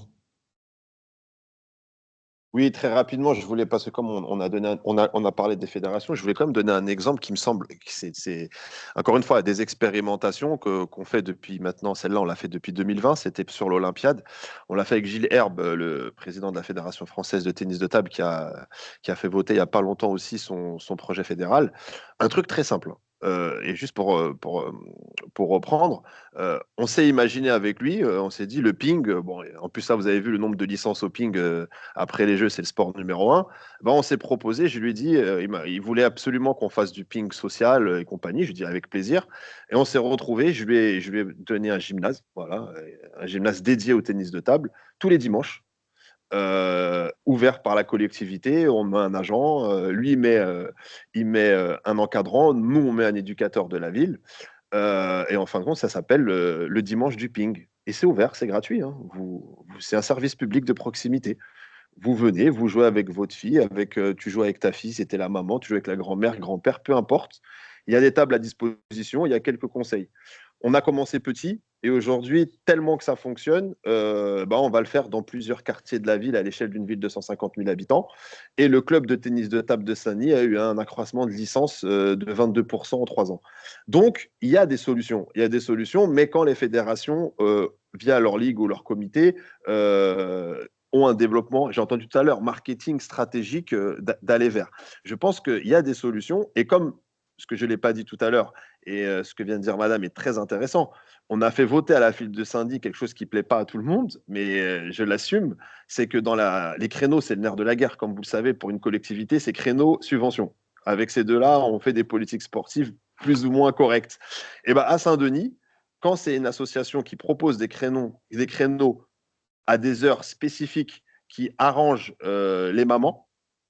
Oui, très rapidement, je voulais, parce que comme on a parlé des fédérations, je voulais quand même donner un exemple qui me semble, c'est encore une fois des expérimentations qu'on fait depuis maintenant. Celle-là, on l'a fait depuis 2020, c'était sur l'Olympiade. On l'a fait avec Gilles Herbe, le président de la Fédération française de tennis de table, qui a fait voter il n'y a pas longtemps aussi son projet fédéral. Un truc très simple. Et juste pour reprendre, on s'est imaginé avec lui, on s'est dit le ping, bon, en plus ça vous avez vu le nombre de licences au ping après les Jeux, c'est le sport numéro 1. Ben, on s'est proposé, je lui ai dit, il voulait absolument qu'on fasse du ping social et compagnie, je lui ai dit avec plaisir. Et on s'est retrouvés, je lui ai donné un gymnase, voilà, un gymnase dédié au tennis de table, tous les dimanches. ouvert par la collectivité. On met un agent, lui il met un encadrant, nous on met un éducateur de la ville. Et en fin de compte, ça s'appelle le dimanche du ping. Et c'est ouvert, c'est gratuit. Hein. C'est un service public de proximité. Vous venez, vous jouez avec votre fille, tu joues avec ta fille, c'était la maman, tu joues avec la grand-mère, grand-père, peu importe. Il y a des tables à disposition, il y a quelques conseils. On a commencé petit et aujourd'hui, tellement que ça fonctionne, on va le faire dans plusieurs quartiers de la ville à l'échelle d'une ville de 150 000 habitants. Et le club de tennis de table de Saint-Denis a eu un accroissement de licence de 22% en 3 ans. Donc, il y a des solutions, mais quand les fédérations, via leur ligue ou leur comité, ont un développement, j'ai entendu tout à l'heure, marketing stratégique d'aller vers. Je pense qu'il y a des solutions et comme ce que je ne l'ai pas dit tout à l'heure et ce que vient de dire madame est très intéressant, on a fait voter à la ville de Saint-Denis quelque chose qui ne plaît pas à tout le monde, mais je l'assume, c'est que dans les créneaux, c'est le nerf de la guerre, comme vous le savez, pour une collectivité, c'est créneaux, subventions. Avec ces deux-là, on fait des politiques sportives plus ou moins correctes. Et à Saint-Denis, quand c'est une association qui propose des créneaux à des heures spécifiques qui arrangent les mamans,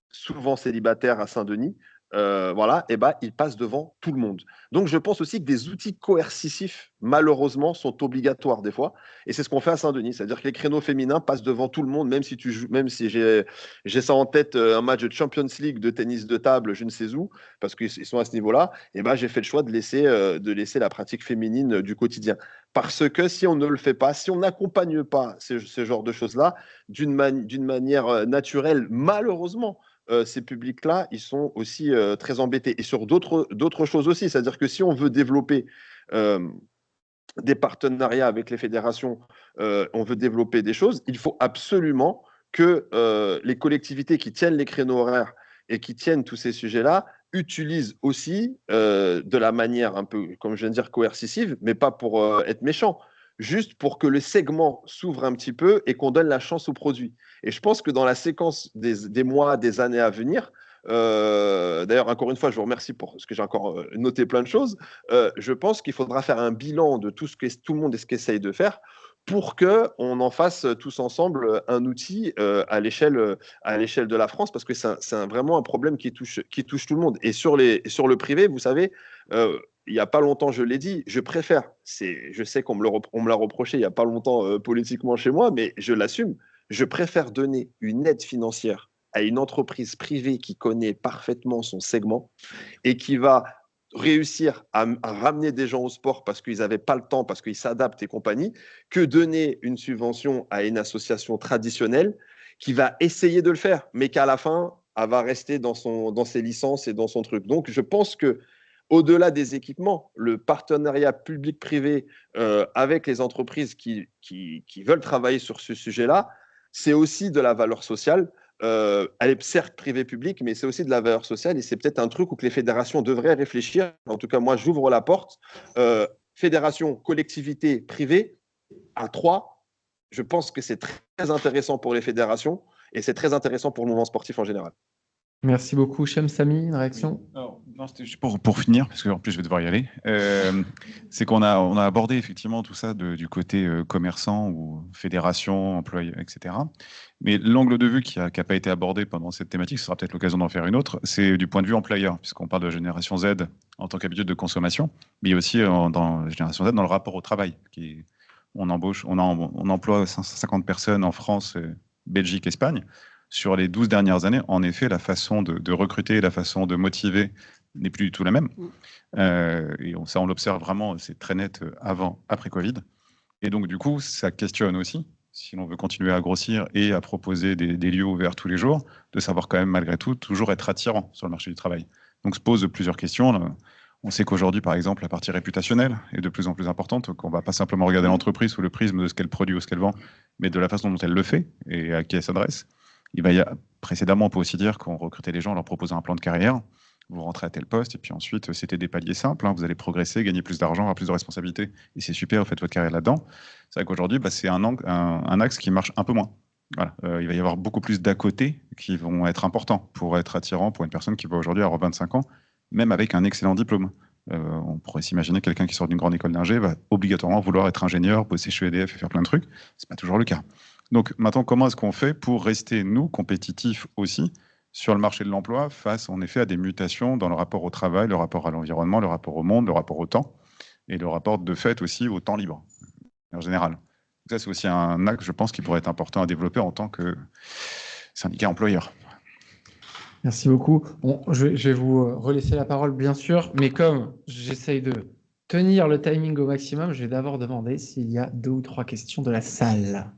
souvent célibataires à Saint-Denis, ils passent devant tout le monde. Donc, je pense aussi que des outils coercitifs, malheureusement, sont obligatoires des fois. Et c'est ce qu'on fait à Saint-Denis. C'est-à-dire que les créneaux féminins passent devant tout le monde, même si j'ai ça en tête, un match de Champions League de tennis de table, je ne sais où, parce qu'ils sont à ce niveau-là, j'ai fait le choix de laisser la pratique féminine du quotidien. Parce que si on ne le fait pas, si on n'accompagne pas ce genre de choses-là d'une manière naturelle, malheureusement, ces publics-là, ils sont aussi très embêtés. Et sur d'autres choses aussi, c'est-à-dire que si on veut développer des partenariats avec les fédérations, on veut développer des choses, il faut absolument que les collectivités qui tiennent les créneaux horaires et qui tiennent tous ces sujets-là utilisent aussi de la manière un peu, comme je viens de dire, coercitive, mais pas pour être méchant, juste pour que le segment s'ouvre un petit peu et qu'on donne la chance au produit. Et je pense que dans la séquence des mois, des années à venir, d'ailleurs, encore une fois, je vous remercie pour ce que j'ai encore noté plein de choses, je pense qu'il faudra faire un bilan de tout le monde et ce qu'essaye de faire pour qu'on en fasse tous ensemble un outil à l'échelle de la France, parce que c'est vraiment un problème qui touche tout le monde. Et sur le privé, vous savez, il n'y a pas longtemps, je l'ai dit, je sais qu'on me l'a reproché il n'y a pas longtemps politiquement chez moi, mais je l'assume, je préfère donner une aide financière à une entreprise privée qui connaît parfaitement son segment et qui va réussir à ramener des gens au sport parce qu'ils n'avaient pas le temps, parce qu'ils s'adaptent et compagnie, que donner une subvention à une association traditionnelle qui va essayer de le faire, mais qu'à la fin, elle va rester dans ses licences et dans son truc. Donc, je pense que au-delà des équipements, le partenariat public-privé avec les entreprises qui veulent travailler sur ce sujet-là, c'est aussi de la valeur sociale. Elle est certes privée-publique, mais c'est aussi de la valeur sociale et c'est peut-être un truc où que les fédérations devraient réfléchir. En tout cas, moi, j'ouvre la porte. Fédération, collectivité, privée, à 3, je pense que c'est très intéressant pour les fédérations et c'est très intéressant pour le mouvement sportif en général. Merci beaucoup. Chem Samy, une réaction? Alors, non, c'était juste pour finir, parce qu'en plus je vais devoir y aller. C'est qu'on a abordé effectivement tout ça du côté commerçant ou fédération, employeur, etc. Mais l'angle de vue qui n'a pas été abordé pendant cette thématique, ce sera peut-être l'occasion d'en faire une autre, c'est du point de vue employeur, puisqu'on parle de génération Z en tant qu'habitude de consommation, mais aussi dans génération Z dans le rapport au travail. On emploie 550 personnes en France, Belgique, Espagne. Sur les 12 dernières années, en effet, la façon de recruter, la façon de motiver n'est plus du tout la même. Et ça, on l'observe vraiment, c'est très net après Covid. Et donc, du coup, ça questionne aussi, si l'on veut continuer à grossir et à proposer des lieux ouverts tous les jours, de savoir quand même, malgré tout, toujours être attirant sur le marché du travail. Donc, se posent plusieurs questions. Là. On sait qu'aujourd'hui, par exemple, la partie réputationnelle est de plus en plus importante, qu'on ne va pas simplement regarder l'entreprise sous le prisme de ce qu'elle produit ou ce qu'elle vend, mais de la façon dont elle le fait et à qui elle s'adresse. Précédemment, on peut aussi dire qu'on recrutait les gens en leur proposant un plan de carrière. Vous rentrez à tel poste, et puis ensuite, c'était des paliers simples. Vous allez progresser, gagner plus d'argent, avoir plus de responsabilités. Et c'est super, vous faites votre carrière là-dedans. C'est vrai qu'aujourd'hui, c'est un axe qui marche un peu moins. Voilà. Il va y avoir beaucoup plus d'à côté qui vont être importants pour être attirants pour une personne qui va aujourd'hui avoir 25 ans, même avec un excellent diplôme. On pourrait s'imaginer quelqu'un qui sort d'une grande école d'ingé va obligatoirement vouloir être ingénieur, bosser chez EDF et faire plein de trucs. C'est pas toujours le cas. Donc maintenant, comment est-ce qu'on fait pour rester, nous, compétitifs aussi sur le marché de l'emploi face, en effet, à des mutations dans le rapport au travail, le rapport à l'environnement, le rapport au monde, le rapport au temps, et le rapport de fait aussi au temps libre, en général. Ça, c'est aussi un axe, je pense, qui pourrait être important à développer en tant que syndicat employeur. Merci beaucoup. Bon, je vais vous relaisser la parole, bien sûr, mais comme j'essaye de tenir le timing au maximum, je vais d'abord demander s'il y a 2 ou 3 questions de la salle.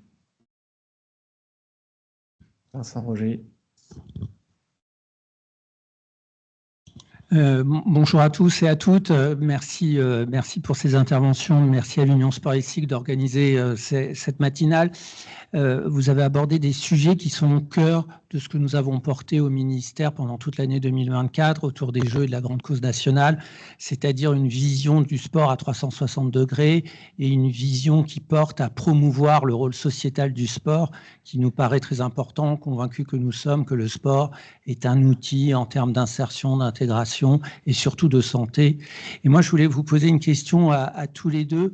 Vincent Roger. Bonjour à tous et à toutes. Merci pour ces interventions. Merci à l'Union Sport et Cycle d'organiser cette matinale. Vous avez abordé des sujets qui sont au cœur de ce que nous avons porté au ministère pendant toute l'année 2024 autour des Jeux et de la grande cause nationale, c'est-à-dire une vision du sport à 360 degrés et une vision qui porte à promouvoir le rôle sociétal du sport, qui nous paraît très important, convaincus que nous sommes que le sport est un outil en termes d'insertion, d'intégration et surtout de santé. Et moi, je voulais vous poser une question à tous les deux.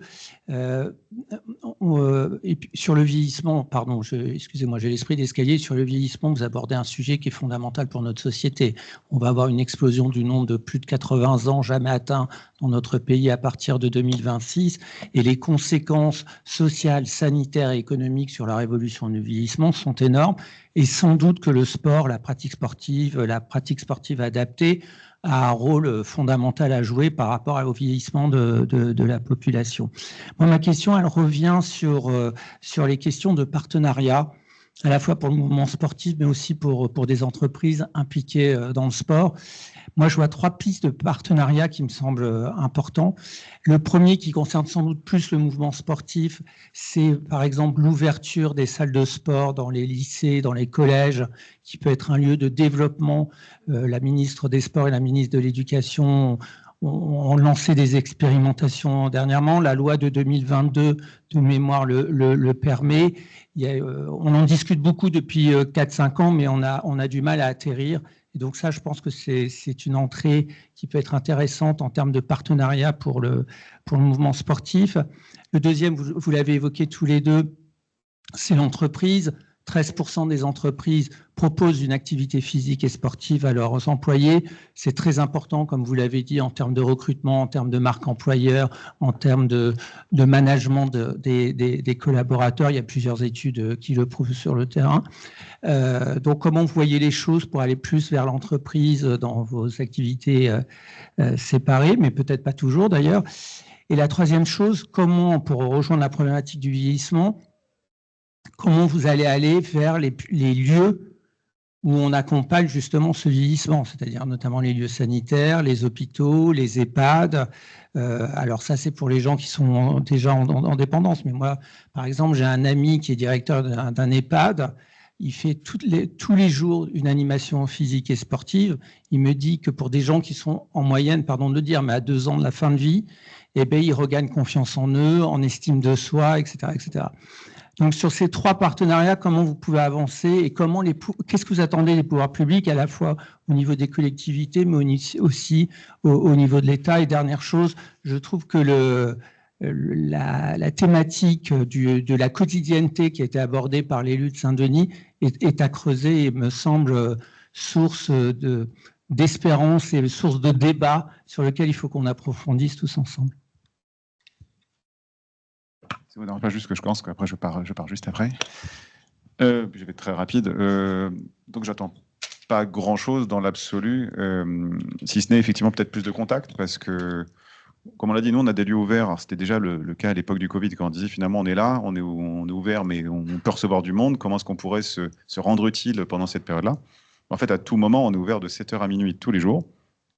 Et puis, sur le vieillissement, pardon, excusez-moi, j'ai l'esprit d'escalier. Sur le vieillissement, vous abordez un sujet qui est fondamental pour notre société. On va avoir une explosion du nombre de plus de 80 ans jamais atteint dans notre pays à partir de 2026. Et les conséquences sociales, sanitaires et économiques sur la révolution du vieillissement sont énormes. Et sans doute que le sport, la pratique sportive adaptée, a un rôle fondamental à jouer par rapport au vieillissement de la population. Moi, ma question, elle revient sur les questions de partenariat, à la fois pour le mouvement sportif, mais aussi pour des entreprises impliquées dans le sport. Moi, je vois 3 pistes de partenariat qui me semblent importants. Le premier, qui concerne sans doute plus le mouvement sportif, c'est par exemple l'ouverture des salles de sport dans les lycées, dans les collèges, qui peut être un lieu de développement. La ministre des Sports et la ministre de l'Éducation ont lancé des expérimentations dernièrement. La loi de 2022, de mémoire, le permet. On en discute beaucoup depuis 4-5 ans, mais on a du mal à atterrir. Et donc ça, je pense que c'est une entrée qui peut être intéressante en termes de partenariat pour le mouvement sportif. Le deuxième, vous l'avez évoqué tous les deux, c'est l'entreprise. 13% des entreprises proposent une activité physique et sportive à leurs employés. C'est très important, comme vous l'avez dit, en termes de recrutement, en termes de marque employeur, en termes de management des collaborateurs. Il y a plusieurs études qui le prouvent sur le terrain. Donc, comment vous voyez les choses pour aller plus vers l'entreprise dans vos activités séparées, mais peut-être pas toujours d'ailleurs. Et la troisième chose, comment, pour rejoindre la problématique du vieillissement, comment vous allez aller vers les lieux où on accompagne justement ce vieillissement, c'est-à-dire notamment les lieux sanitaires, les hôpitaux, les EHPAD. Alors ça, c'est pour les gens qui sont déjà en dépendance. Mais moi, par exemple, j'ai un ami qui est directeur d'un EHPAD. Il fait tous les jours une animation physique et sportive. Il me dit que pour des gens qui sont en moyenne, pardon de le dire, mais à 2 ans de la fin de vie, eh bien, ils regagnent confiance en eux, en estime de soi, etc., etc. Donc, sur ces 3 partenariats, comment vous pouvez avancer et qu'est-ce que vous attendez des pouvoirs publics, à la fois au niveau des collectivités, mais aussi au niveau de l'État? Et dernière chose, je trouve que la thématique de la quotidienneté qui a été abordée par l'élu de Saint-Denis est à creuser et me semble source d'espérance et source de débat sur lequel il faut qu'on approfondisse tous ensemble. Ça ne vous dérange pas juste que je commence, qu'après je pars juste après. Je vais être très rapide. Donc j'attends pas grand-chose dans l'absolu, si ce n'est effectivement peut-être plus de contacts, parce que, comme on l'a dit, nous on a des lieux ouverts. C'était déjà le cas à l'époque du Covid, quand on disait finalement on est là, on est ouvert, mais on peut recevoir du monde. Comment est-ce qu'on pourrait se rendre utile pendant cette période-là? En fait, à tout moment, on est ouvert de 7h à minuit tous les jours,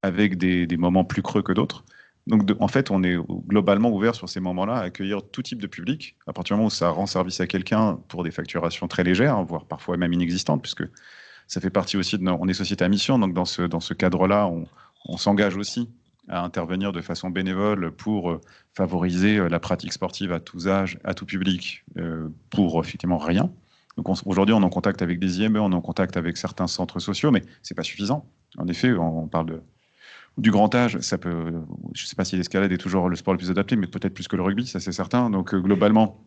avec des moments plus creux que d'autres. Donc, en fait, on est globalement ouvert sur ces moments-là à accueillir tout type de public, à partir du moment où ça rend service à quelqu'un pour des facturations très légères, hein, voire parfois même inexistantes, puisque ça fait partie aussi on est société à mission, donc dans ce cadre-là, on s'engage aussi à intervenir de façon bénévole pour favoriser la pratique sportive à tous âges, à tout public, pour effectivement rien. Donc aujourd'hui, on est en contact avec des IME, on est en contact avec certains centres sociaux, mais c'est pas suffisant. En effet, on parle du grand âge, ça peut, je ne sais pas si l'escalade est toujours le sport le plus adapté, mais peut-être plus que le rugby, ça c'est certain. Donc globalement,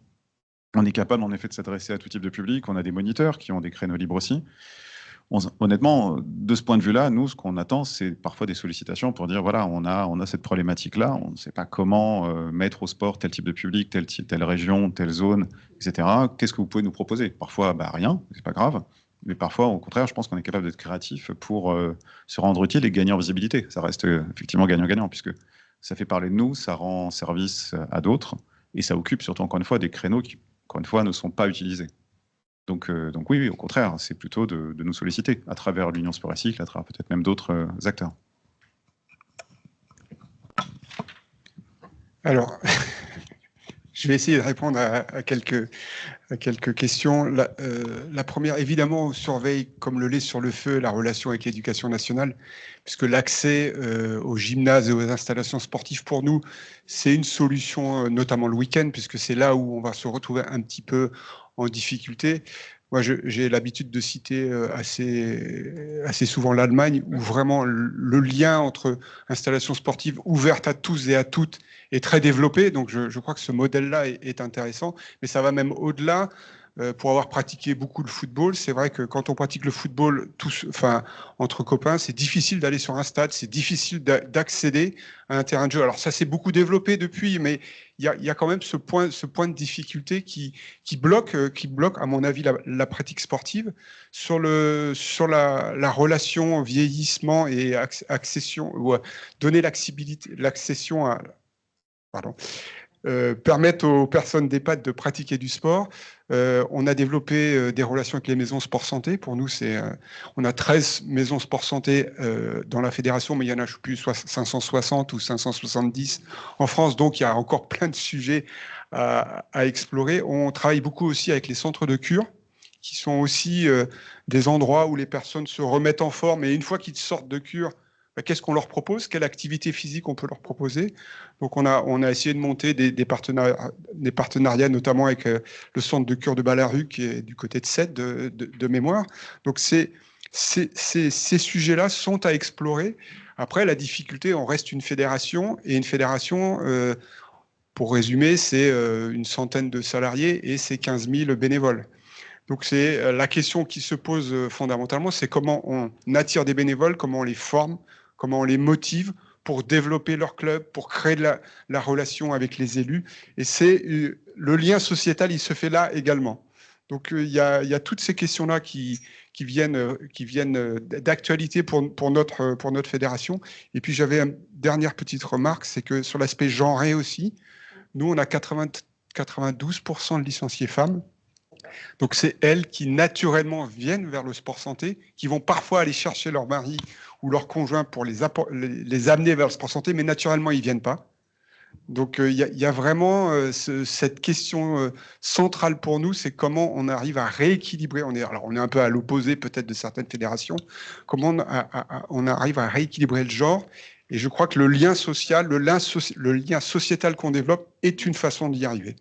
On est capable en effet de s'adresser à tout type de public. On a des moniteurs qui ont des créneaux libres aussi. Honnêtement, de ce point de vue-là, nous, ce qu'on attend, c'est parfois des sollicitations pour dire, voilà, on a cette problématique-là, on ne sait pas comment mettre au sport tel type de public, telle région, telle zone, etc. Qu'est-ce que vous pouvez nous proposer? Parfois, rien, c'est pas grave. Mais parfois, au contraire, je pense qu'on est capable d'être créatif pour se rendre utile et gagner en visibilité. Ça reste effectivement gagnant-gagnant, puisque ça fait parler de nous, ça rend service à d'autres, et ça occupe surtout, encore une fois, des créneaux qui, encore une fois, ne sont pas utilisés. Donc oui, au contraire, c'est plutôt de nous solliciter à travers l'Union Sport et Cycle, à travers peut-être même d'autres acteurs. Alors, je vais essayer de répondre à quelques questions. La première, évidemment, on surveille comme le lait sur le feu la relation avec l'éducation nationale, puisque l'accès aux gymnases et aux installations sportives, pour nous, c'est une solution, notamment le week-end, puisque c'est là où on va se retrouver un petit peu en difficulté. Moi, j'ai l'habitude de citer assez souvent l'Allemagne, où vraiment le lien entre installations sportives ouvertes à tous et à toutes est très développé. Donc, je crois que ce modèle-là est intéressant, mais ça va même au-delà. Pour avoir pratiqué beaucoup de football, c'est vrai que quand on pratique le football entre copains, c'est difficile d'aller sur un stade, c'est difficile d'accéder à un terrain de jeu. Alors ça s'est beaucoup développé depuis, mais il y a quand même ce point de difficulté qui bloque, à mon avis, la pratique sportive sur la relation vieillissement et accession, ou donner l'accession à... Pardon. Permettre aux personnes d'EHPAD de pratiquer du sport. On a développé des relations avec les maisons sport santé. Pour nous, on a 13 maisons sport santé dans la fédération, mais il y en a, je ne sais plus, 560 ou 570 en France. Donc, il y a encore plein de sujets à explorer. On travaille beaucoup aussi avec les centres de cure, qui sont aussi des endroits où les personnes se remettent en forme. Et une fois qu'ils sortent de cure, qu'est-ce qu'on leur propose? Quelle activité physique on peut leur proposer? Donc, on a essayé de monter des partenariats, notamment avec le centre de cure de Ballaruc, qui est du côté de Sète, de mémoire. Donc, ces sujets-là sont à explorer. Après, la difficulté, on reste une fédération, et une fédération, pour résumer, c'est une centaine de salariés et c'est 15 000 bénévoles. Donc, c'est la question qui se pose fondamentalement, c'est comment on attire des bénévoles, comment on les forme, comment on les motive pour développer leur club, pour créer la relation avec les élus. Et le lien sociétal, il se fait là également. Donc, il y a toutes ces questions-là qui viennent d'actualité pour notre fédération. Et puis, j'avais une dernière petite remarque, c'est que sur l'aspect genré aussi, nous, on a 92% de licenciés femmes. Donc, c'est elles qui, naturellement, viennent vers le sport santé, qui vont parfois aller chercher leur mari ou leur conjoint pour les amener vers le sport santé, mais naturellement, ils ne viennent pas. Donc, il y a vraiment cette question centrale pour nous, c'est comment on arrive à rééquilibrer. On est un peu à l'opposé peut-être de certaines fédérations. Comment on arrive à rééquilibrer le genre. Et je crois que le lien social, le lien sociétal qu'on développe est une façon d'y arriver.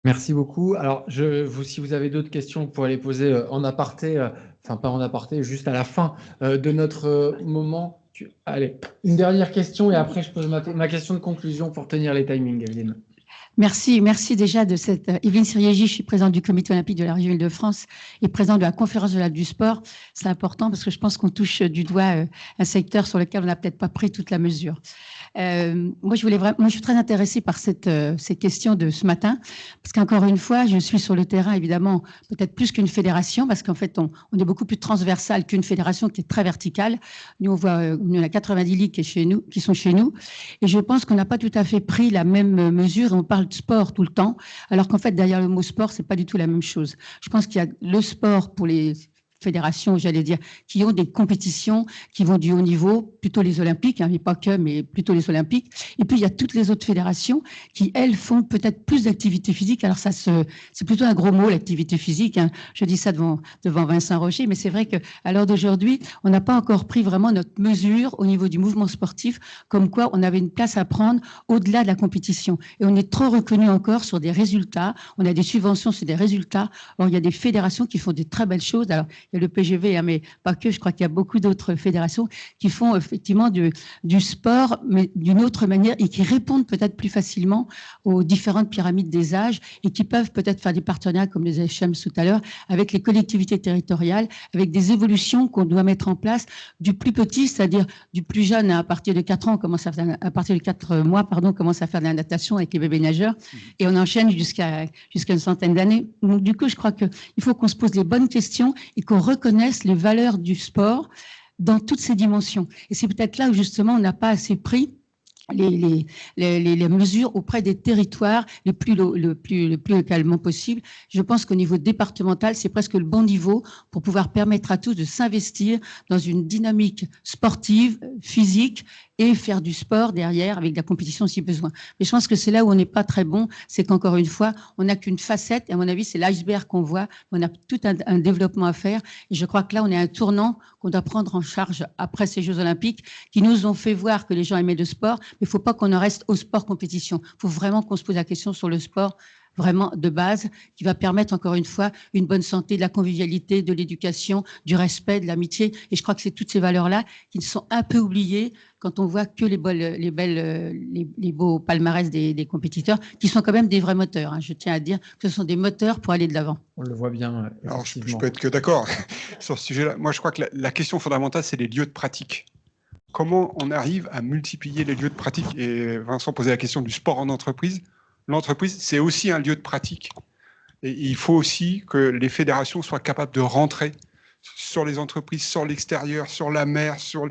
Merci beaucoup. Alors, si vous avez d'autres questions, vous pourrez les poser en aparté, enfin pas en aparté, juste à la fin de notre moment. Allez, une dernière question et après je pose ma question de conclusion pour tenir les timings, Evelyne. Merci déjà de cette... Evelyne Siriégi, je suis présidente du comité olympique de la région Île-de-France et présidente de la conférence de l'Alpe du sport. C'est important parce que je pense qu'on touche du doigt un secteur sur lequel on n'a peut-être pas pris toute la mesure. Moi, je suis très intéressée par ces questions de ce matin, parce qu'encore une fois, je suis sur le terrain, évidemment, peut-être plus qu'une fédération, parce qu'en fait, on est beaucoup plus transversal qu'une fédération qui est très verticale. Nous, on a 90 ligues qui sont chez nous, et je pense qu'on n'a pas tout à fait pris la même mesure. On parle de sport tout le temps, alors qu'en fait, derrière le mot sport, c'est pas du tout la même chose. Je pense qu'il y a le sport pour les fédérations, j'allais dire, qui ont des compétitions, qui vont du haut niveau, plutôt les Olympiques, mais pas que, mais plutôt les Olympiques. Et puis, il y a toutes les autres fédérations qui, elles, font peut-être plus d'activité physique. Alors, c'est plutôt un gros mot, l'activité physique. Je dis ça devant Vincent Rocher, mais c'est vrai qu'à l'heure d'aujourd'hui, on n'a pas encore pris vraiment notre mesure au niveau du mouvement sportif, comme quoi on avait une place à prendre au-delà de la compétition. Et on est trop reconnu encore sur des résultats. On a des subventions sur des résultats. Or, il y a des fédérations qui font des très belles choses. Alors, il y a le PGV, hein, mais pas que, je crois qu'il y a beaucoup d'autres fédérations qui font effectivement du sport, mais d'une autre manière et qui répondent peut-être plus facilement aux différentes pyramides des âges et qui peuvent peut-être faire des partenariats, comme les HM tout à l'heure, avec les collectivités territoriales, avec des évolutions qu'on doit mettre en place du plus petit, c'est-à-dire du plus jeune à partir de 4 ans, à partir de 4 mois, on commence à faire de la natation avec les bébés nageurs et on enchaîne jusqu'à une centaine d'années. Donc, du coup, je crois qu'il faut qu'on se pose les bonnes questions et qu'on reconnaisse les valeurs du sport dans toutes ses dimensions. Et c'est peut-être là où, justement, on n'a pas assez pris les mesures auprès des territoires le plus localement possible. Je pense qu'au niveau départemental, c'est presque le bon niveau pour pouvoir permettre à tous de s'investir dans une dynamique sportive, physique et faire du sport derrière avec de la compétition si besoin. Mais je pense que c'est là où on n'est pas très bon, c'est qu'encore une fois, on n'a qu'une facette et à mon avis, c'est l'iceberg qu'on voit, mais on a tout un développement à faire et je crois que là, on est à un tournant qu'on doit prendre en charge après ces Jeux Olympiques qui nous ont fait voir que les gens aimaient le sport, mais il ne faut pas qu'on en reste au sport compétition. Il faut vraiment qu'on se pose la question sur le sport vraiment de base, qui va permettre encore une fois une bonne santé, de la convivialité, de l'éducation, du respect, de l'amitié. Et je crois que c'est toutes ces valeurs-là qui sont un peu oubliées quand on voit que les beaux palmarès des compétiteurs, qui sont quand même des vrais moteurs. Hein. Je tiens à dire que ce sont des moteurs pour aller de l'avant. On le voit bien. Alors, je peux être que d'accord sur ce sujet-là. Moi, je crois que la question fondamentale, c'est les lieux de pratique. Comment on arrive à multiplier les lieux de pratique? Et Vincent posait la question du sport en entreprise. L'entreprise, c'est aussi un lieu de pratique. Et il faut aussi que les fédérations soient capables de rentrer sur les entreprises, sur l'extérieur, sur la mer, sur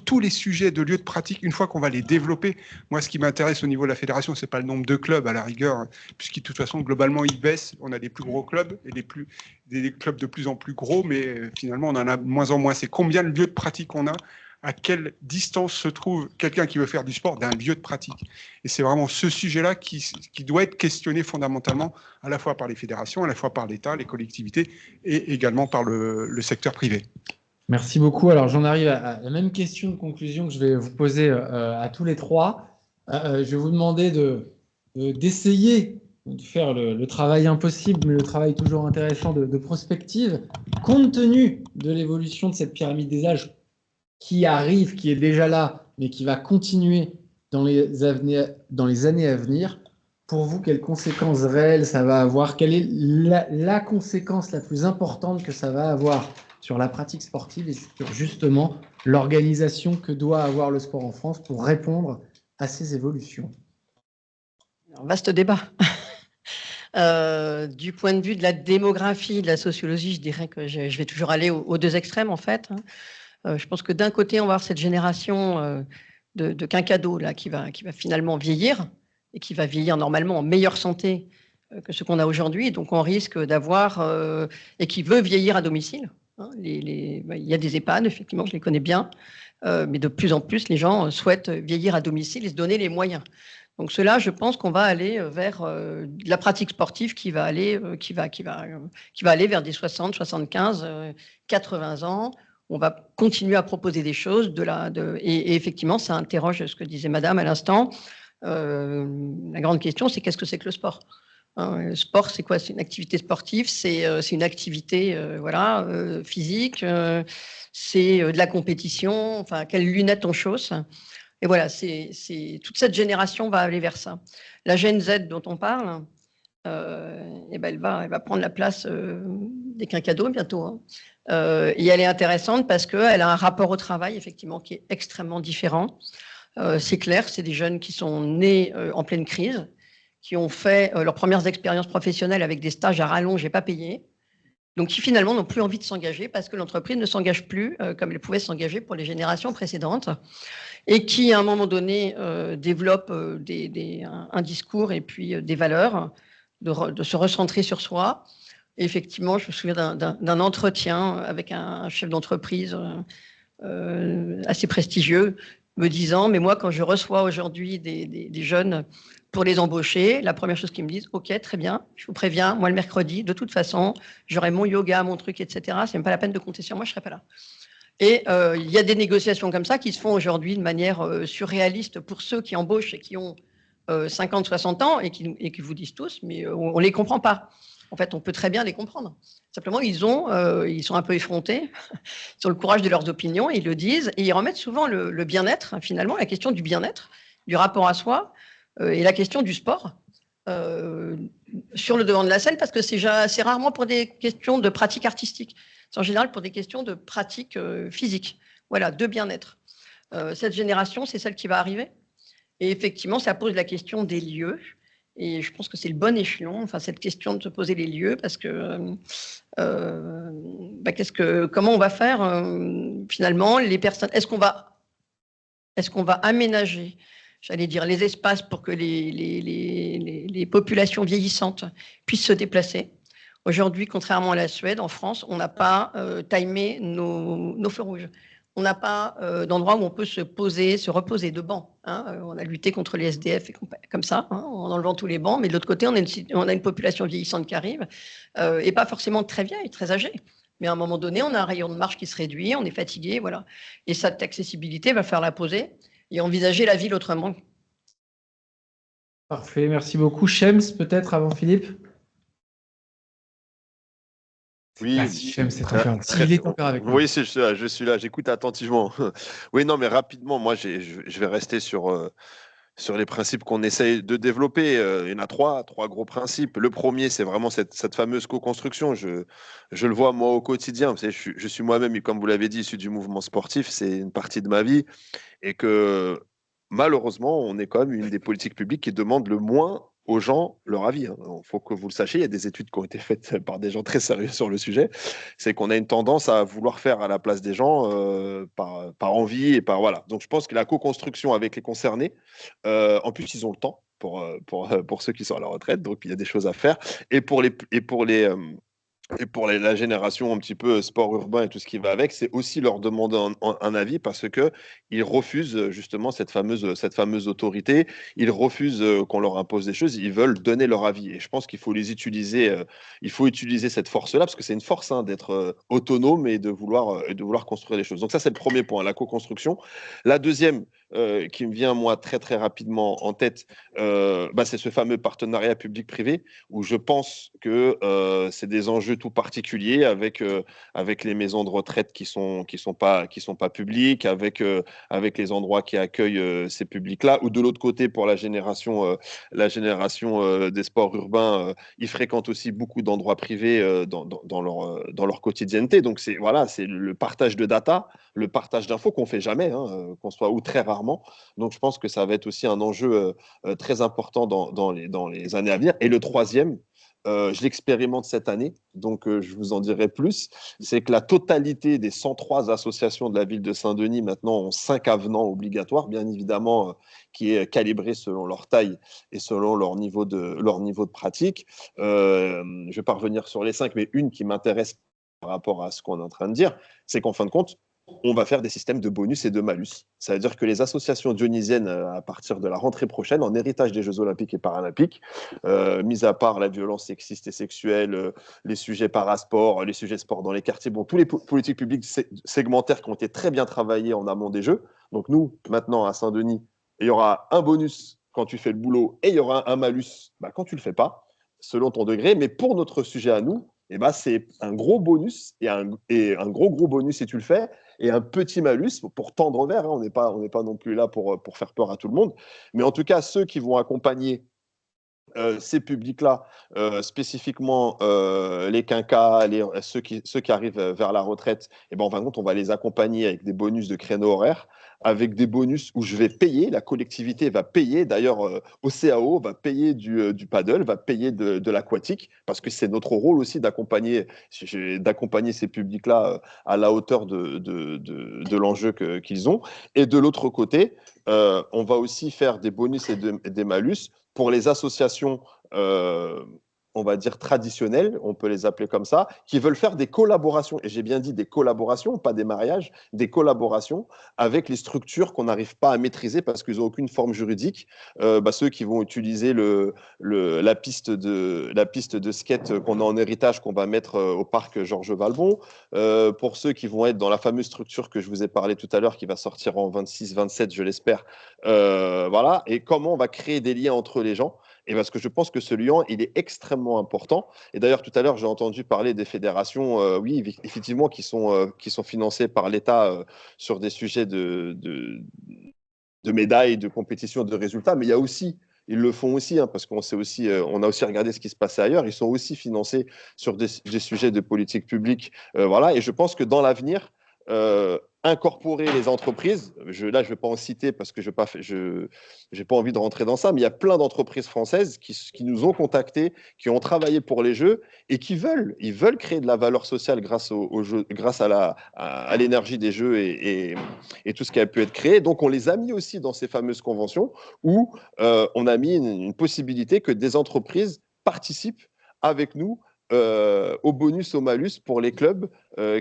tous les sujets de lieux de pratique, une fois qu'on va les développer. Moi, ce qui m'intéresse au niveau de la fédération, ce n'est pas le nombre de clubs, à la rigueur, hein, puisqu'de toute façon, globalement, ils baissent. On a des plus gros clubs et des clubs de plus en plus gros, mais finalement, on en a de moins en moins. C'est combien de lieux de pratique on a? À quelle distance se trouve quelqu'un qui veut faire du sport d'un lieu de pratique? Et c'est vraiment ce sujet-là qui doit être questionné fondamentalement, à la fois par les fédérations, à la fois par l'État, les collectivités et également par le secteur privé. Merci beaucoup. Alors, j'en arrive à la même question de conclusion que je vais vous poser à tous les trois. Je vais vous demander d'essayer de faire le travail impossible, mais le travail toujours intéressant de prospective, compte tenu de l'évolution de cette pyramide des âges qui arrive, qui est déjà là, mais qui va continuer dans les années à venir. Pour vous, quelles conséquences réelles ça va avoir? Quelle est la conséquence la plus importante que ça va avoir sur la pratique sportive et sur justement l'organisation que doit avoir le sport en France pour répondre à ces évolutions? Vaste débat. Du point de vue de la démographie, de la sociologie, je dirais que je vais toujours aller aux deux extrêmes en fait. Je pense que d'un côté, on va avoir cette génération de quinquados là, qui va finalement vieillir et qui va vieillir normalement en meilleure santé que ce qu'on a aujourd'hui. Donc, on risque d'avoir et qui veut vieillir à domicile. Hein, il y a des EHPAD, effectivement, je les connais bien, mais de plus en plus, les gens souhaitent vieillir à domicile et se donner les moyens. Donc, cela, je pense qu'on va aller vers la pratique sportive qui va aller vers des 60, 75, 80 ans. On va continuer à proposer des choses et effectivement, ça interroge ce que disait Madame à l'instant. La grande question, c'est qu'est-ce que c'est que le sport? Le sport, c'est quoi? C'est une activité sportive, c'est une activité physique, c'est de la compétition. Enfin, quelles lunettes on chausse? Et voilà, toute cette génération va aller vers ça. La Gen Z dont on parle, elle va prendre la place des quinquados bientôt. Hein. Et elle est intéressante parce qu'elle a un rapport au travail, effectivement, qui est extrêmement différent. C'est clair, c'est des jeunes qui sont nés en pleine crise, qui ont fait leurs premières expériences professionnelles avec des stages à rallonge et pas payés, donc qui finalement n'ont plus envie de s'engager parce que l'entreprise ne s'engage plus comme elle pouvait s'engager pour les générations précédentes, et qui, à un moment donné, développent un discours et puis des valeurs, de se recentrer sur soi. Et effectivement, je me souviens d'un entretien avec un chef d'entreprise assez prestigieux, me disant, mais moi, quand je reçois aujourd'hui des jeunes pour les embaucher, la première chose qu'ils me disent, ok, très bien, je vous préviens, moi le mercredi, de toute façon, j'aurai mon yoga, mon truc, etc. C'est même pas la peine de compter sur moi, je serai pas là. Et il y a des négociations comme ça qui se font aujourd'hui de manière surréaliste pour ceux qui embauchent et qui ont 50, 60 ans et qui vous disent tous, mais on les comprend pas. En fait, on peut très bien les comprendre. Simplement, ils sont un peu effrontés, ils ont le courage de leurs opinions, ils le disent, et ils remettent souvent le bien-être, finalement, la question du bien-être, du rapport à soi, et la question du sport sur le devant de la scène, parce que c'est rarement pour des questions de pratique artistique. C'est en général pour des questions de pratique physique, voilà, de bien-être. Cette génération, c'est celle qui va arriver. Et effectivement, ça pose la question des lieux. Et je pense que c'est le bon échelon, enfin, cette question de se poser les lieux, parce que comment on va faire finalement les personnes. Est-ce qu'on va aménager, j'allais dire, les espaces pour que les populations vieillissantes puissent se déplacer? Aujourd'hui, contrairement à la Suède, en France, on n'a pas timé nos feux rouges. On n'a pas d'endroit où on peut se reposer de bancs. Hein. On a lutté contre les SDF comme ça, hein, en enlevant tous les bancs. Mais de l'autre côté, on a une population vieillissante qui arrive, et pas forcément très vieille, très âgée. Mais à un moment donné, on a un rayon de marche qui se réduit, on est fatigué, voilà. Et cette accessibilité va faire la poser et envisager la ville autrement. Parfait, merci beaucoup. Shems, peut-être avant Philippe? Oui, Shems, c'est ton père. Il est ton père avec moi. Oui, je suis là, j'écoute attentivement. Oui, non, mais rapidement, moi, je vais rester sur les principes qu'on essaye de développer. Il y en a trois gros principes. Le premier, c'est vraiment cette fameuse co-construction. Je le vois, moi, au quotidien. Vous savez, je suis moi-même, comme vous l'avez dit, issu du mouvement sportif. C'est une partie de ma vie. Et que, malheureusement, on est quand même une des politiques publiques qui demande le moins aux gens leur avis. Il faut que vous le sachiez, il y a des études qui ont été faites par des gens très sérieux sur le sujet. C'est qu'on a une tendance à vouloir faire à la place des gens par envie et par voilà. Donc je pense que la co-construction avec les concernés, en plus ils ont le temps pour ceux qui sont à la retraite, donc il y a des choses à faire. Et pour la génération un petit peu sport urbain et tout ce qui va avec, c'est aussi leur demander un avis parce qu'ils refusent justement cette fameuse autorité. Ils refusent qu'on leur impose des choses. Ils veulent donner leur avis. Et je pense qu'il faut les utiliser. Il faut utiliser cette force-là parce que c'est une force d'être autonome et de vouloir construire les choses. Donc ça, c'est le premier point, la co-construction. La deuxième, qui me vient moi très très rapidement en tête, c'est ce fameux partenariat public-privé où je pense que c'est des enjeux tout particuliers avec les maisons de retraite qui sont pas publiques, avec les endroits qui accueillent ces publics-là, ou de l'autre côté pour la génération des sports urbains, ils fréquentent aussi beaucoup d'endroits privés dans leur quotidienneté. Donc c'est le partage de data, le partage d'infos qu'on fait jamais, qu'on soit ou très rarement. Donc je pense que ça va être aussi un enjeu très important dans les années à venir. Et le troisième, je l'expérimente cette année, donc je vous en dirai plus, c'est que la totalité des 103 associations de la ville de Saint-Denis maintenant ont 5 avenants obligatoires, bien évidemment, qui est calibré selon leur taille et selon leur niveau de pratique. Je ne vais pas revenir sur les 5, mais une qui m'intéresse par rapport à ce qu'on est en train de dire, c'est qu'en fin de compte, on va faire des systèmes de bonus et de malus. Ça veut dire que les associations dionysiennes, à partir de la rentrée prochaine, en héritage des Jeux olympiques et paralympiques, mis à part la violence sexiste et sexuelle, les sujets parasport, les sujets sport dans les quartiers, tous les politiques publiques segmentaires qui ont été très bien travaillées en amont des Jeux. Donc nous, maintenant, à Saint-Denis, il y aura un bonus quand tu fais le boulot et il y aura un malus quand tu ne le fais pas, selon ton degré. Mais pour notre sujet à nous, c'est un gros bonus et un gros bonus si tu le fais, et un petit malus pour tendre vers. On n'est pas non plus là pour faire peur à tout le monde. Mais en tout cas, ceux qui vont accompagner ces publics-là, spécifiquement les quinquas, ceux qui arrivent vers la retraite, en fin de compte, on va les accompagner avec des bonus de créneaux horaires, avec des bonus où je vais payer, la collectivité va payer, d'ailleurs OCAO va payer du paddle, va payer de l'aquatique, parce que c'est notre rôle aussi d'accompagner ces publics-là à la hauteur de l'enjeu qu'ils ont. Et de l'autre côté, on va aussi faire des bonus et des malus pour les associations, on va dire traditionnelles, on peut les appeler comme ça, qui veulent faire des collaborations, et j'ai bien dit des collaborations, pas des mariages, des collaborations avec les structures qu'on n'arrive pas à maîtriser parce qu'ils n'ont aucune forme juridique. Ceux qui vont utiliser la piste de skate qu'on a en héritage, qu'on va mettre au parc Georges Valbon, pour ceux qui vont être dans la fameuse structure que je vous ai parlé tout à l'heure, qui va sortir en 26-27, je l'espère. Et comment on va créer des liens entre les gens. et parce que je pense que ce lien, il est extrêmement important. Et d'ailleurs, tout à l'heure, j'ai entendu parler des fédérations, oui, effectivement, qui sont financées par l'État sur des sujets de médailles, de compétition, de résultats, mais il y a aussi, ils le font aussi, hein, parce qu'on sait aussi, on a aussi regardé ce qui se passait ailleurs, ils sont aussi financés sur des sujets de politique publique, voilà, et je pense que dans l'avenir, incorporer les entreprises, là je ne vais pas en citer parce que je n'ai pas envie de rentrer dans ça, mais il y a plein d'entreprises françaises qui nous ont contactés, qui ont travaillé pour les Jeux et qui veulent créer de la valeur sociale grâce aux Jeux, grâce à l'énergie des Jeux et tout ce qui a pu être créé. Donc on les a mis aussi dans ces fameuses conventions où on a mis une possibilité que des entreprises participent avec nous au bonus, au malus pour les clubs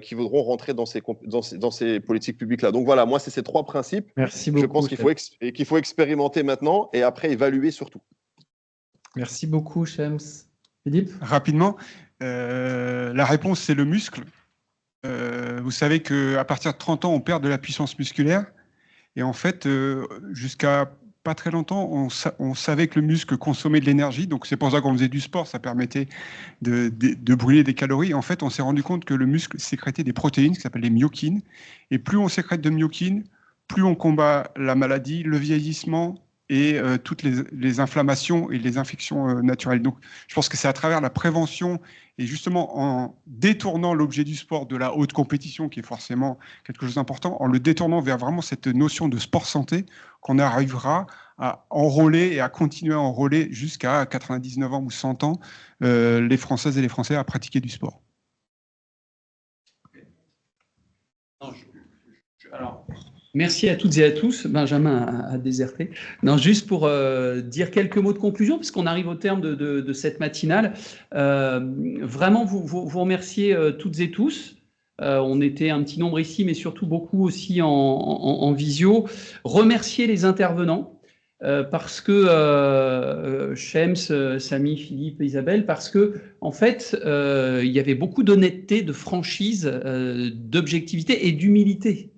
qui voudront rentrer dans ces politiques publiques-là. Donc voilà, moi, c'est ces 3 principes. Merci beaucoup. Je pense qu'il faut expérimenter maintenant et après évaluer surtout. Merci beaucoup, Shems. Philippe ? Rapidement, la réponse, c'est le muscle. Vous savez qu'à partir de 30 ans, on perd de la puissance musculaire. Et en fait, jusqu'à pas très longtemps, on savait que le muscle consommait de l'énergie, donc c'est pour ça qu'on faisait du sport, ça permettait de brûler des calories. En fait, on s'est rendu compte que le muscle sécrétait des protéines qui s'appellent les myokines, et plus on sécrète de myokines, plus on combat la maladie, le vieillissement et toutes les inflammations et les infections naturelles. Donc, je pense que c'est à travers la prévention et justement en détournant l'objet du sport de la haute compétition, qui est forcément quelque chose d'important, en le détournant vers vraiment cette notion de sport santé, qu'on arrivera à enrôler et à continuer à enrôler jusqu'à 99 ans ou 100 ans les Françaises et les Français à pratiquer du sport. Alors, merci à toutes et à tous. Benjamin a déserté. Non, juste pour dire quelques mots de conclusion, puisqu'on arrive au terme de cette matinale. Vraiment, vous remercier toutes et tous. On était un petit nombre ici, mais surtout beaucoup aussi en visio. Remercier les intervenants, parce que Shems, Samy, Philippe, Isabelle, parce que en fait, il y avait beaucoup d'honnêteté, de franchise, d'objectivité et d'humilité.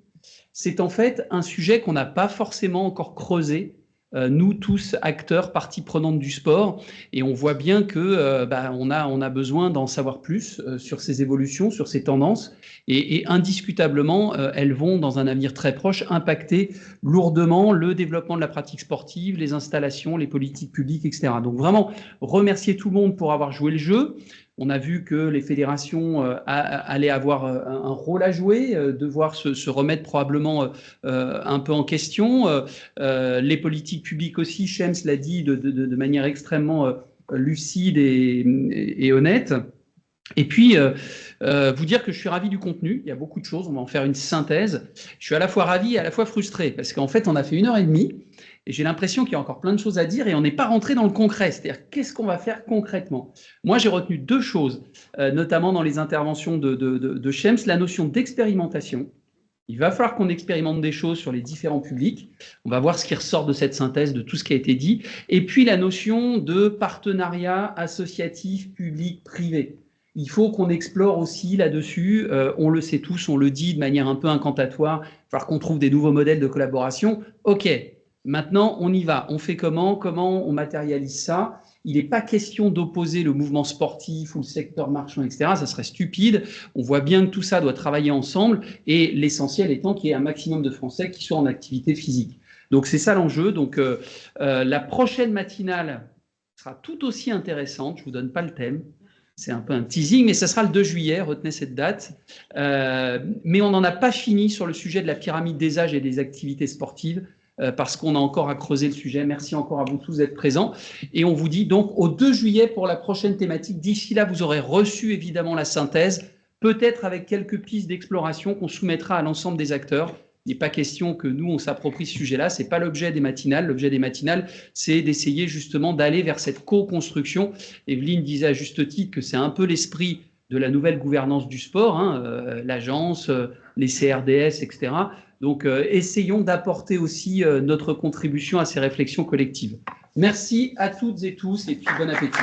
C'est en fait un sujet qu'on n'a pas forcément encore creusé, nous tous acteurs, parties prenantes du sport, et on voit bien que on a besoin d'en savoir plus sur ces évolutions, sur ces tendances, et indiscutablement, elles vont dans un avenir très proche impacter lourdement le développement de la pratique sportive, les installations, les politiques publiques, etc. Donc vraiment, remercier tout le monde pour avoir joué le jeu. On a vu que les fédérations allaient avoir un rôle à jouer, devoir se remettre probablement un peu en question. Les politiques publiques aussi, Shems l'a dit de manière extrêmement lucide et honnête. Et puis, vous dire que je suis ravi du contenu. Il y a beaucoup de choses. On va en faire une synthèse. Je suis à la fois ravi et à la fois frustré parce qu'en fait, on a fait 1h30 et j'ai l'impression qu'il y a encore plein de choses à dire et on n'est pas rentré dans le concret. C'est-à-dire, qu'est-ce qu'on va faire concrètement? Moi, j'ai retenu 2 choses, notamment dans les interventions de Shems, la notion d'expérimentation. Il va falloir qu'on expérimente des choses sur les différents publics. On va voir ce qui ressort de cette synthèse, de tout ce qui a été dit. Et puis, la notion de partenariat associatif public-privé. Il faut qu'on explore aussi là-dessus, on le sait tous, on le dit de manière un peu incantatoire, il va falloir qu'on trouve des nouveaux modèles de collaboration. OK, maintenant on y va, on fait comment on matérialise ça? Il n'est pas question d'opposer le mouvement sportif ou le secteur marchand, etc. Ça serait stupide. On voit bien que tout ça doit travailler ensemble et l'essentiel étant qu'il y ait un maximum de Français qui soient en activité physique. Donc c'est ça l'enjeu. Donc la prochaine matinale sera tout aussi intéressante. Je ne vous donne pas le thème. C'est un peu un teasing, mais ça sera le 2 juillet, retenez cette date. Mais on n'en a pas fini sur le sujet de la pyramide des âges et des activités sportives, parce qu'on a encore à creuser le sujet. Merci encore à vous tous d'être présents. Et on vous dit donc au 2 juillet pour la prochaine thématique. D'ici là, vous aurez reçu évidemment la synthèse, peut-être avec quelques pistes d'exploration qu'on soumettra à l'ensemble des acteurs. Il n'est pas question que nous, on s'approprie ce sujet-là. Ce n'est pas l'objet des matinales. L'objet des matinales, c'est d'essayer justement d'aller vers cette co-construction. Evelyne disait à juste titre que c'est un peu l'esprit de la nouvelle gouvernance du sport, hein, l'agence, les CRDS, etc. Donc, essayons d'apporter aussi notre contribution à ces réflexions collectives. Merci à toutes et tous et puis bon appétit.